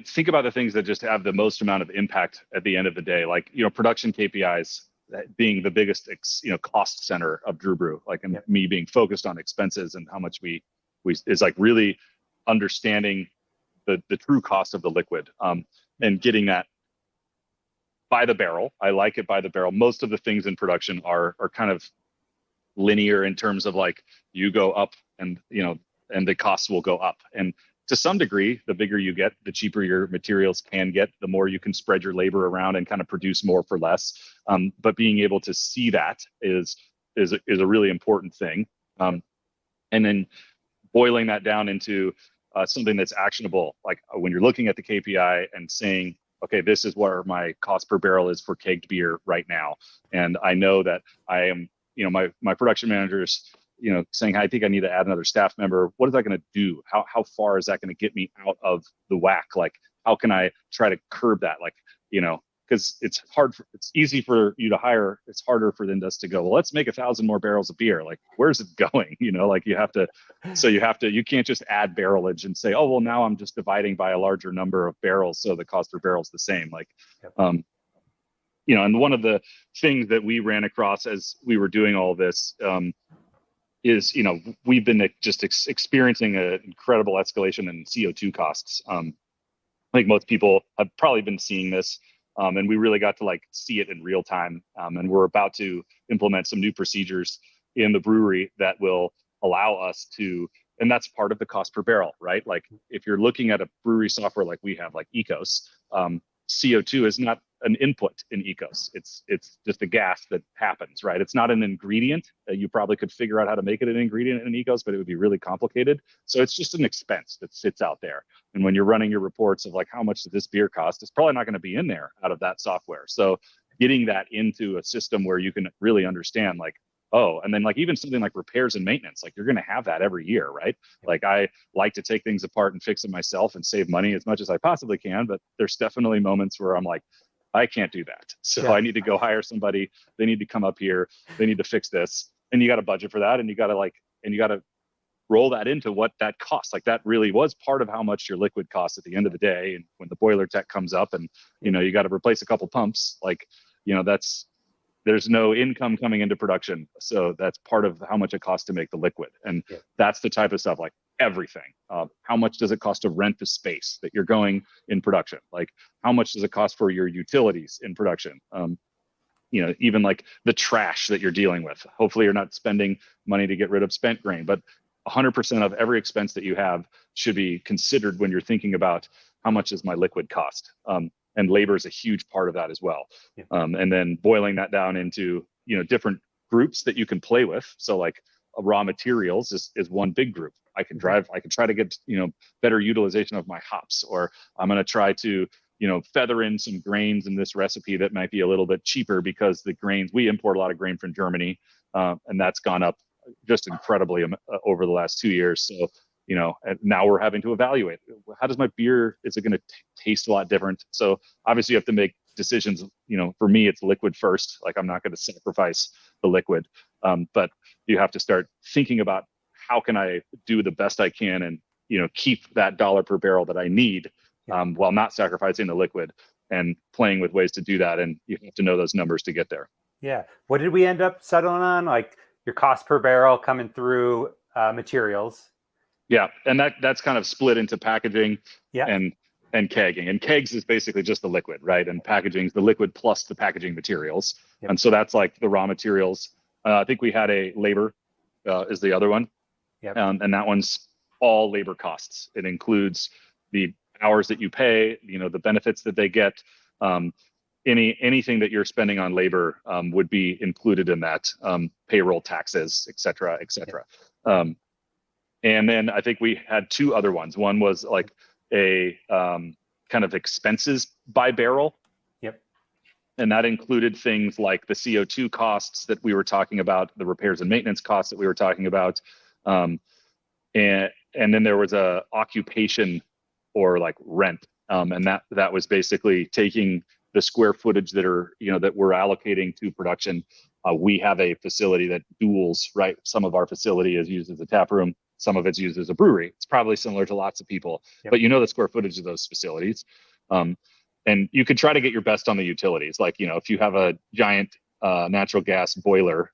think about the things that just have the most amount of impact at the end of the day, like production KPIs being the biggest cost center of Dru Bru, like, and me being focused on expenses and how much we is like really understanding the true cost of the liquid, and getting that by the barrel. I like it by the barrel. Most of the things in production are kind of linear in terms of like you go up and and the costs will go up, and to some degree the bigger you get, the cheaper your materials can get, the more you can spread your labor around and kind of produce more for less, but being able to see that is a really important thing, and then boiling that down into something that's actionable, like when you're looking at the KPI and saying, okay, this is where my cost per barrel is for kegged beer right now, and I know that I am my production managers, saying, I think I need to add another staff member. What is that going to do? How far is that going to get me out of the whack? Like, how can I try to curb that? Like, because it's easy for you to hire. It's harder for them to go, well, let's make 1,000 more barrels of beer. Like, where's it going? Like you can't just add barrelage and say, oh, well, now I'm just dividing by a larger number of barrels, so the cost per barrel is the same. Like, and one of the things that we ran across as we were doing all this, is, we've been just experiencing an incredible escalation in CO2 costs. I think most people have probably been seeing this, and we really got to like see it in real time. And we're about to implement some new procedures in the brewery that will allow us to, and that's part of the cost per barrel, right? Like, if you're looking at a brewery software like we have, like Ecos, CO2 is not an input in Ecos. It's just a gas that happens, right? It's not an ingredient. You probably could figure out how to make it an ingredient in Ecos, but it would be really complicated. So it's just an expense that sits out there. And when you're running your reports of like, how much does this beer cost, it's probably not going to be in there out of that software. So getting that into a system where you can really understand, like, oh, and then like even something like repairs and maintenance, like you're going to have that every year, right? Like, I like to take things apart and fix them myself and save money as much as I possibly can, but there's definitely moments where I'm like, I can't do that. So I need to go hire somebody. They need to come up here. They need to fix this. And you got to budget for that. And you got to roll that into what that costs. Like, that really was part of how much your liquid costs at the end of the day. And when the boiler tech comes up and, you got to replace a couple pumps, like, there's no income coming into production. So that's part of how much it costs to make the liquid. And that's the type of stuff, like everything. How much does it cost to rent the space that you're going in production? Like, how much does it cost for your utilities in production? Even like the trash that you're dealing with. Hopefully you're not spending money to get rid of spent grain, but 100% of every expense that you have should be considered when you're thinking about how much does my liquid cost. And labor is a huge part of that as well. And then boiling that down into, different groups that you can play with. So like raw materials is one big group. I can try to get, better utilization of my hops, or I'm going to try to, feather in some grains in this recipe that might be a little bit cheaper, because the grains, we import a lot of grain from Germany, and that's gone up just incredibly over the last 2 years. So, and now we're having to evaluate, how does my beer, is it going to taste a lot different? So obviously you have to make decisions. For me, it's liquid first. Like, I'm not going to sacrifice the liquid, but you have to start thinking about, how can I do the best I can and, keep that dollar per barrel that I need, while not sacrificing the liquid, and playing with ways to do that. And you have to know those numbers to get there. Yeah. What did we end up settling on? Like, your cost per barrel coming through materials. Yeah, and that's kind of split into packaging and kegging. And kegs is basically just the liquid, right? And packaging is the liquid plus the packaging materials. And so that's like the raw materials. I think we had a labor is the other one. And that one's all labor costs. It includes the hours that you pay, the benefits that they get, anything that you're spending on labor would be included in that, payroll, taxes, et cetera, et cetera. And then I think we had two other ones. One was like a kind of expenses by barrel. Yep. And that included things like the CO2 costs that we were talking about, the repairs and maintenance costs that we were talking about. And then there was a occupation or like rent. And that was basically taking the square footage that are, that we're allocating to production. We have a facility that duals, right? Some of our facility is used as a tap room. Some of it's used as a brewery. It's probably similar to lots of people, but the square footage of those facilities. And you could try to get your best on the utilities. Like, if you have a giant natural gas boiler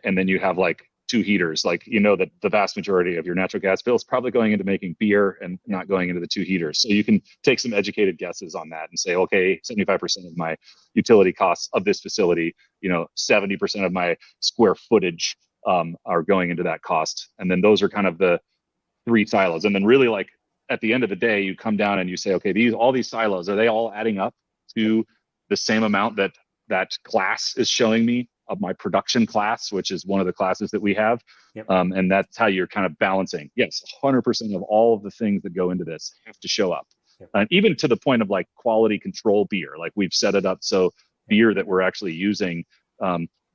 and then you have like 2 heaters, like, that the vast majority of your natural gas bill is probably going into making beer and not going into the 2 heaters. So you can take some educated guesses on that and say, okay, 75% of my utility costs of this facility, 70% of my square footage are going into that cost. And then those are kind of the 3 silos. And then really, like, at the end of the day, you come down and you say, okay, all these silos, are they all adding up to the same amount that class is showing me of my production class, which is one of the classes that we have. And that's how you're kind of balancing. Yes, 100% of all of the things that go into this have to show up. And even to the point of like quality control beer, like we've set it up so beer that we're actually using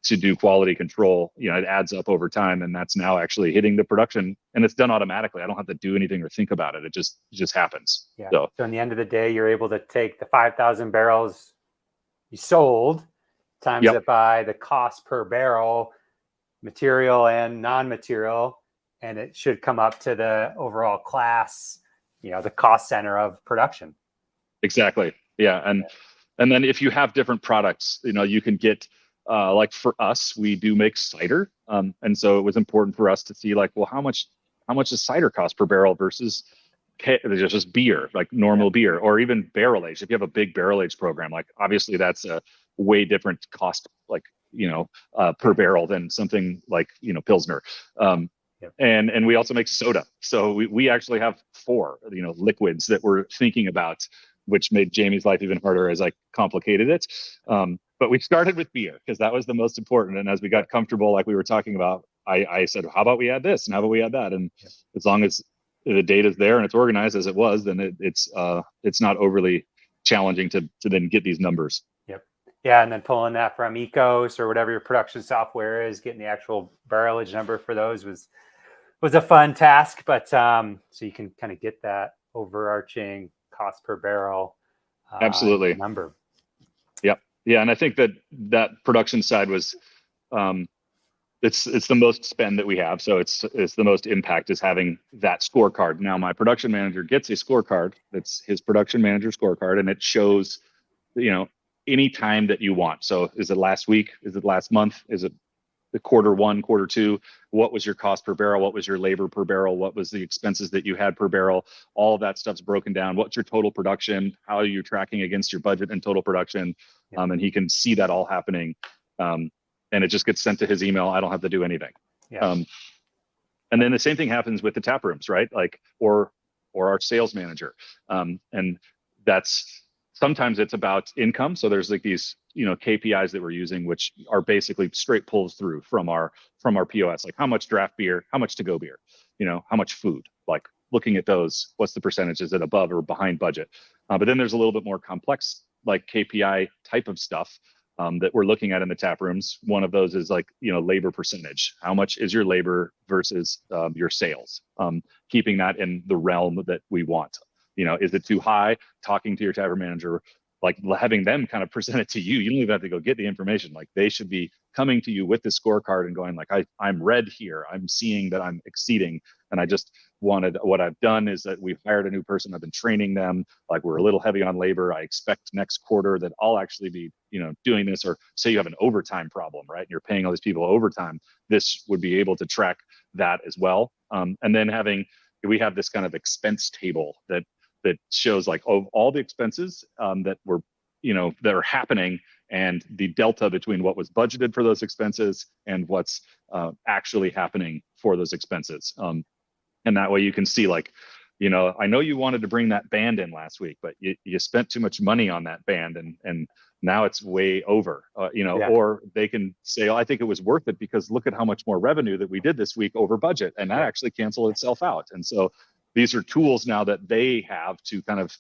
to do quality control, it adds up over time, and that's now actually hitting the production, and it's done automatically. I don't have to do anything or think about it. It just happens. Yeah. So in the end of the day, you're able to take the 5,000 barrels you sold, times it by the cost per barrel, material and non-material, and it should come up to the overall class, the cost center of production. Exactly. Yeah. And then if you have different products, you can get, like for us, we do make cider. And so it was important for us to see like, well, how much does cider cost per barrel versus just beer, like normal beer, or even barrel aged. If you have a big barrel aged program, like obviously that's a way different cost, like, per barrel than something like, Pilsner. And we also make soda. So we actually have 4, liquids that we're thinking about, which made Jamie's life even harder as I complicated it. But we started with beer because that was the most important. And as we got comfortable, like we were talking about, I said, how about we add this and how about we add that? And as long as the data's there and it's organized as it was, then it's not overly challenging to then get these numbers. Yeah, and then pulling that from Ecos or whatever your production software is, getting the actual barrelage number for those was a fun task. But so you can kind of get that overarching cost per barrel absolutely number. Yep. Yeah, and I think that production side was it's the most spend that we have, so it's the most impact is having that scorecard. Now my production manager gets a scorecard that's his production manager scorecard, and it shows any time that you want. So is it last week? Is it last month? Is it the quarter 1, quarter 2? What was your cost per barrel? What was your labor per barrel? What was the expenses that you had per barrel? All of that stuff's broken down. What's your total production? How are you tracking against your budget and total production? And he can see that all happening. And it just gets sent to his email. I don't have to do anything. And then the same thing happens with the tap rooms, right? Like, or our sales manager. And that's, sometimes it's about income. So there's like these, KPIs that we're using, which are basically straight pulls through from our POS, like how much draft beer, how much to-go beer, how much food, like looking at those, what's the percentage, is it above or behind budget? But then there's a little bit more complex, like KPI type of stuff that we're looking at in the tap rooms. One of those is like, labor percentage. How much is your labor versus your sales? Keeping that in the realm that we want. Is it too high? Talking to your tavern manager, like having them kind of present it to you. You don't even have to go get the information. Like they should be coming to you with the scorecard and going like, I'm red here. I'm seeing that I'm exceeding. And I just wanted, what I've done is that we've hired a new person. I've been training them. Like we're a little heavy on labor. I expect next quarter that I'll actually be, doing this. Or say you have an overtime problem, right? And you're paying all these people overtime. This would be able to track that as well. And then we have this kind of expense table that shows like all the expenses that were, that are happening, and the delta between what was budgeted for those expenses and what's actually happening for those expenses. And that way you can see like, I know you wanted to bring that band in last week, but you spent too much money on that band, and now it's way over. Or they can say, oh, I think it was worth it because look at how much more revenue that we did this week over budget, and that actually canceled itself out. And so these are tools now that they have to kind of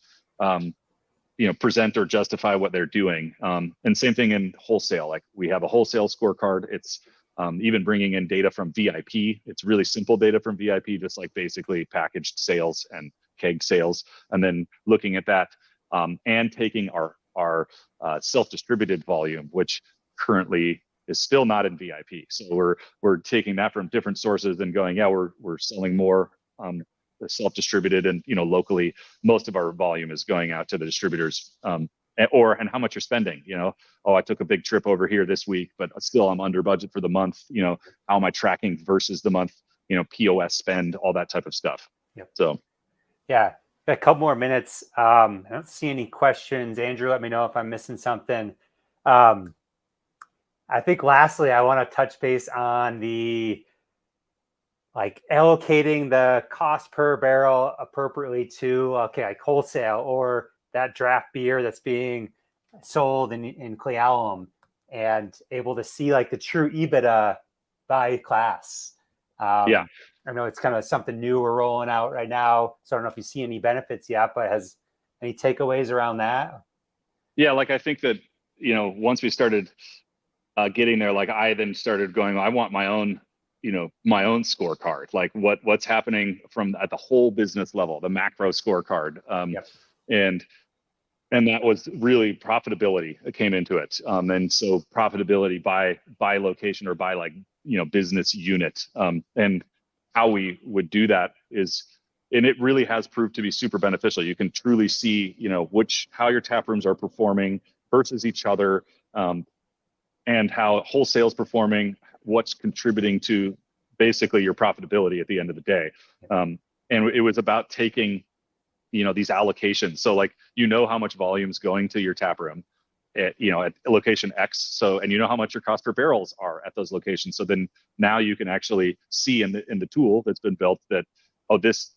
present or justify what they're doing. And same thing in wholesale. Like we have a wholesale scorecard. It's even bringing in data from VIP. It's really simple data from VIP, just like basically packaged sales and keg sales, and then looking at that and taking our self-distributed volume, which currently is still not in VIP. So we're taking that from different sources and going, we're selling more self-distributed, and locally most of our volume is going out to the distributors, and how much you're spending. I took a big trip over here this week, but still I'm under budget for the month. How am I tracking versus the month? POS spend, all that type of stuff. Yep. So yeah, a couple more minutes. I don't see any questions. Andrew, let me know if I'm missing something. I think lastly, I want to touch base on the allocating the cost per barrel appropriately to like wholesale or that draft beer that's being sold in Cle Elum, and able to see the true EBITDA by class. I know it's kind of something new we're rolling out right now, so I don't know if you see any benefits yet, but has any takeaways around that? Yeah, I think that once we started getting there, I then started going, I want my own scorecard, what's happening at the whole business level, the macro scorecard. And that was really profitability that came into it. And so profitability by location or by business unit. And how we would do that and it really has proved to be super beneficial. You can truly see, how your tap rooms are performing versus each other, and how wholesale's performing, what's contributing to basically your profitability at the end of the day. And it was about taking, these allocations. So how much volume is going to your tap room at location X. So, and how much your cost per barrels are at those locations. So then now you can actually see in the tool that's been built that,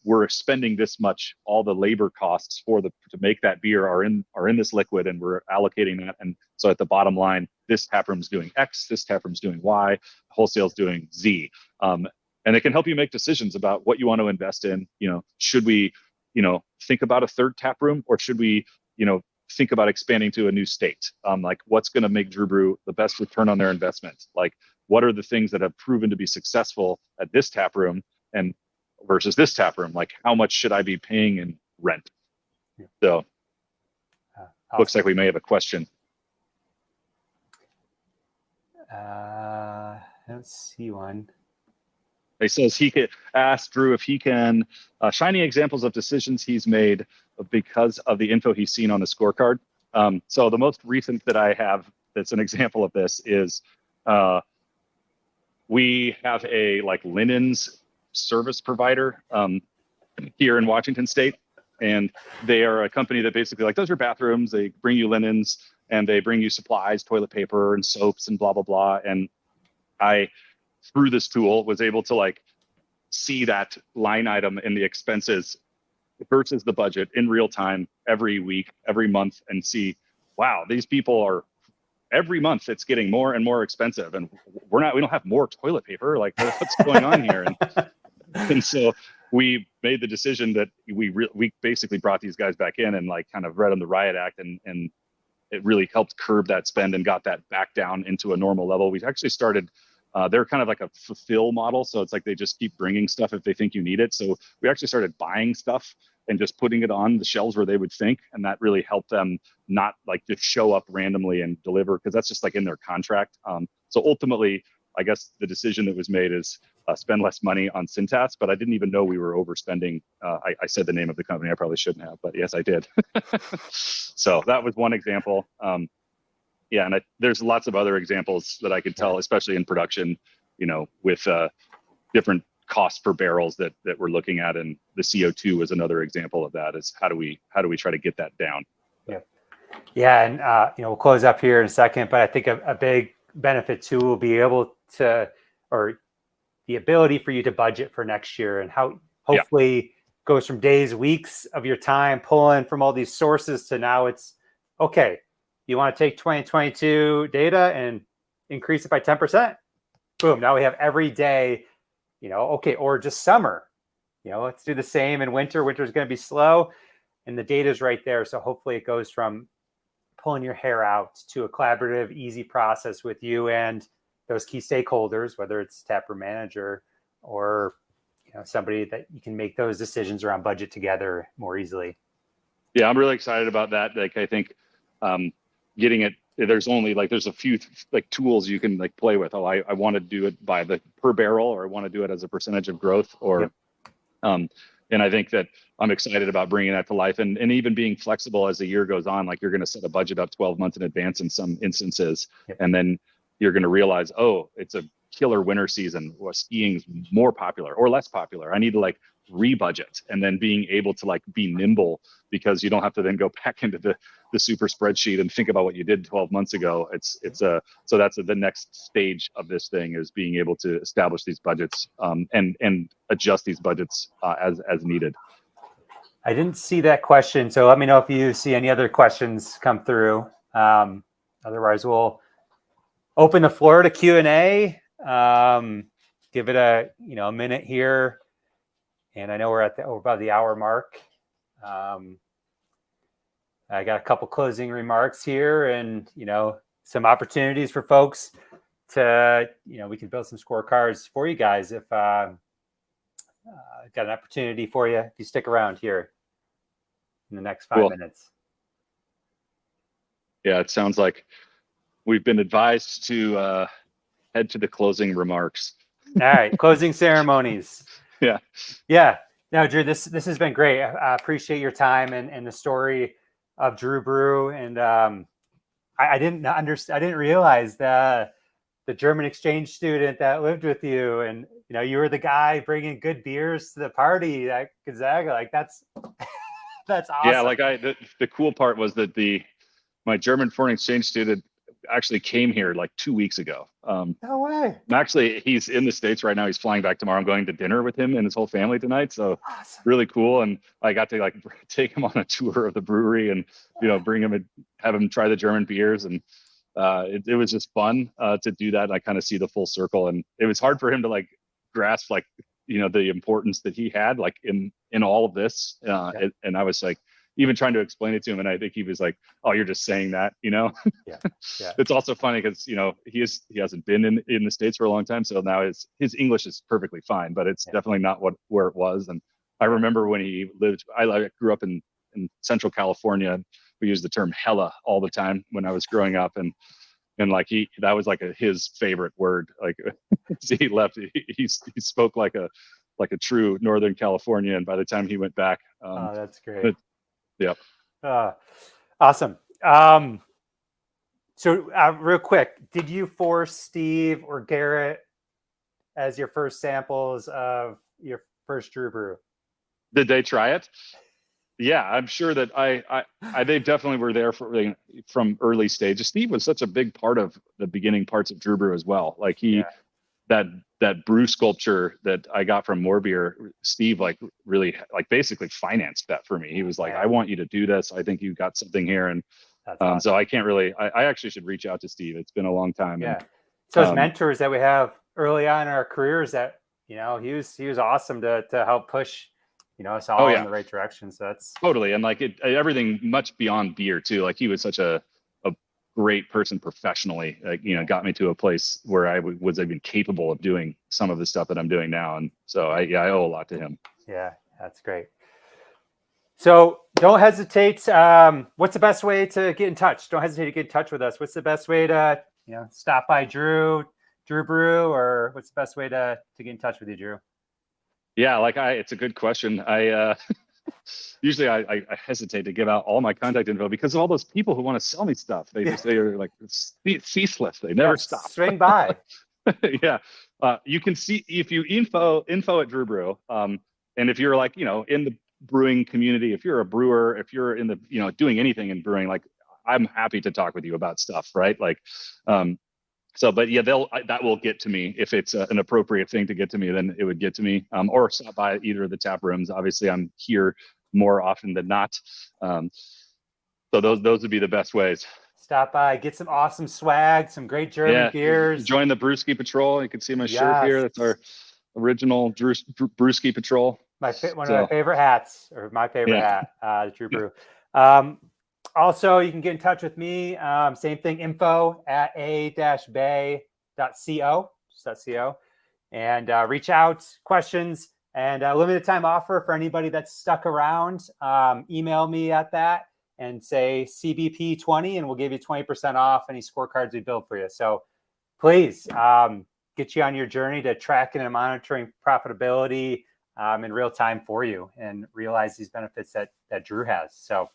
we're spending this much, all the labor costs to make that beer are in this liquid, and we're allocating that. And so at the bottom line, this tap room's doing X, this tap room's doing Y, wholesale's doing Z. And it can help you make decisions about what you want to invest in. Should we, think about a third tap room, or should we, think about expanding to a new state? What's going to make Dru Bru the best return on their investment? What are the things that have proven to be successful at this tap room and versus this tap room? How much should I be paying in rent? So awesome. Looks like we may have a question. I don't see one. He says he could ask Drew if he can shiny examples of decisions he's made because of the info he's seen on the scorecard. So the most recent that I have that's an example of this is we have a linens service provider here in Washington State, and they are a company that basically does your bathrooms. They bring you linens, and they bring you supplies, toilet paper and soaps and blah blah blah. And I, through this tool, was able to see that line item in the expenses versus the budget in real time every week, every month, and see, wow, these people are, every month it's getting more and more expensive, and we don't have more toilet paper. What's going on here? And so we made the decision that we basically brought these guys back in and kind of read them the riot act, and it really helped curb that spend and got that back down into a normal level. We actually started, they're kind of like a fulfill model. So it's they just keep bringing stuff if they think you need it. So we actually started buying stuff and just putting it on the shelves where they would think. And that really helped them not just show up randomly and deliver, because that's just in their contract. So ultimately, I guess the decision that was made is spend less money on Syntax, but I didn't even know we were overspending. I said the name of the company. I probably shouldn't have, but yes, I did. So that was one example. And there's lots of other examples that I could tell, especially in production, with different costs per barrels that we're looking at. And the CO2 is another example of that, is how do we try to get that down? Yeah. And, we'll close up here in a second, but I think a big benefit too will be able to, or the ability for you to budget for next year, and how hopefully goes from days, weeks of your time pulling from all these sources to now it's, okay, you want to take 2022 data and increase it by 10%? Boom, now we have every day, okay, or just summer, let's do the same in winter. Winter is going to be slow and the data is right there. So hopefully it goes from pulling your hair out to a collaborative, easy process with you and those key stakeholders, whether it's taproom manager or somebody that you can make those decisions around budget together more easily. Yeah, I'm really excited about that. Like, I think getting it, there's a few like tools you can like play with. Oh, I want to do it by the per barrel, or I want to do it as a percentage of growth, or and I think that I'm excited about bringing that to life and even being flexible as the year goes on. Like, you're going to set a budget up 12 months in advance in some instances, and then you're going to realize, oh, it's a killer winter season, or skiing's more popular or less popular. I need to like rebudget, and then being able to like be nimble, because you don't have to then go back into the super spreadsheet and think about what you did 12 months ago. So that's the next stage of this thing, is being able to establish these budgets and adjust these budgets as needed. I didn't see that question, so let me know if you see any other questions come through. Otherwise, we'll open the floor to Q&A. Give it a minute here, and I know we're about the hour mark. I got a couple closing remarks here, and some opportunities for folks to we can build some scorecards for you guys if got an opportunity for you if you stick around here in the next 5 minutes. Yeah, it sounds like we've been advised to head to the closing remarks. All right, closing ceremonies. Yeah. No, Dru, this has been great. I appreciate your time and the story of Dru Bru. And I didn't realize that the German exchange student that lived with you, and you were the guy bringing good beers to the party at Gonzaga. Like, that's awesome. Yeah, like the cool part was that my German foreign exchange student actually came here like 2 weeks ago. No way. Actually, he's in the States right now. He's flying back tomorrow. I'm going to dinner with him and his whole family tonight. So awesome. Really cool. And I got to like take him on a tour of the brewery and, bring him and have him try the German beers. And it was just fun to do that. And I kind of see the full circle. And it was hard for him to like grasp like, the importance that he had like in all of this. And I was like, even trying to explain it to him, and I think he was like, "Oh, you're just saying that," Yeah. It's also funny because he hasn't been in the States for a long time, so now his English is perfectly fine, but it's definitely not where it was. And I remember when he lived. I grew up in Central California. We used the term "hella" all the time when I was growing up, and like that was like his favorite word. Like as he left, he spoke like a true Northern Californian by the time he went back. Oh, that's great. Yep. Awesome. So real quick, did you force Steve or Garrett as your first samples of your first Dru Bru? Did they try it? Yeah, I'm sure that they definitely were there from early stages. Steve was such a big part of the beginning parts of Dru Bru as well. Like that brew sculpture that I got from More Beer, Steve like really like basically financed that for me. He was like, I want you to do this. I think you got something here. And awesome. So I can't really, I actually should reach out to Steve. It's been a long time. Yeah. So as mentors that we have early on in our careers that, he was awesome to help push, us all in the right direction. So that's totally. And like everything much beyond beer too. Like he was such a great person professionally, like, got me to a place where I was even capable of doing some of the stuff that I'm doing now. And so I owe a lot to him. Yeah, that's great. So don't hesitate. What's the best way to get in touch? Don't hesitate to get in touch with us. What's the best way to, stop by Dru Bru, or what's the best way to get in touch with you, Dru? Yeah, it's a good question. Usually I hesitate to give out all my contact info because of all those people who want to sell me stuff. They're like ceaseless. They never stop. Swing by. Yeah. You can see if you info at Dru Bru. And if you're like, in the brewing community, if you're a brewer, if you're in the, doing anything in brewing, like I'm happy to talk with you about stuff, right? Like, So, but yeah, that will get to me if it's an appropriate thing to get to me. Then it would get to me, or stop by either of the tap rooms. Obviously, I'm here more often than not. So those would be the best ways. Stop by, get some awesome swag, some great German beers. Join the Brewski Patrol. You can see my shirt here. That's our original Brewski Patrol. One of my favorite hats, or my favorite hat, the Dru Bru. Also, you can get in touch with me. Same thing, info@a-bay.co, and reach out, questions, and a limited time offer for anybody that's stuck around. Email me at that and say CBP20, and we'll give you 20% off any scorecards we build for you. So please get you on your journey to tracking and monitoring profitability in real time for you, and realize these benefits that Dru has. So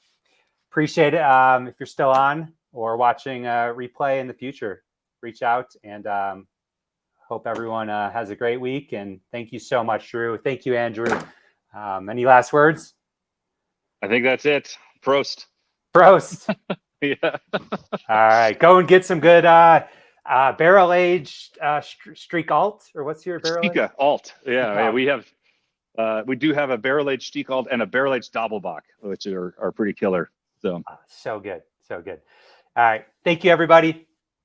appreciate it. If you're still on or watching a replay in the future, reach out, and hope everyone has a great week. And thank you so much, Dru. Thank you, Andrew. Any last words? I think that's it. Prost. Yeah. All right. Go and get some good barrel aged Streak Alt, or what's your barrel aged? Alt. Yeah. We do have a barrel aged Streak Alt and a barrel aged Doppelbock, which are pretty killer. So so good. All right. Thank you, everybody.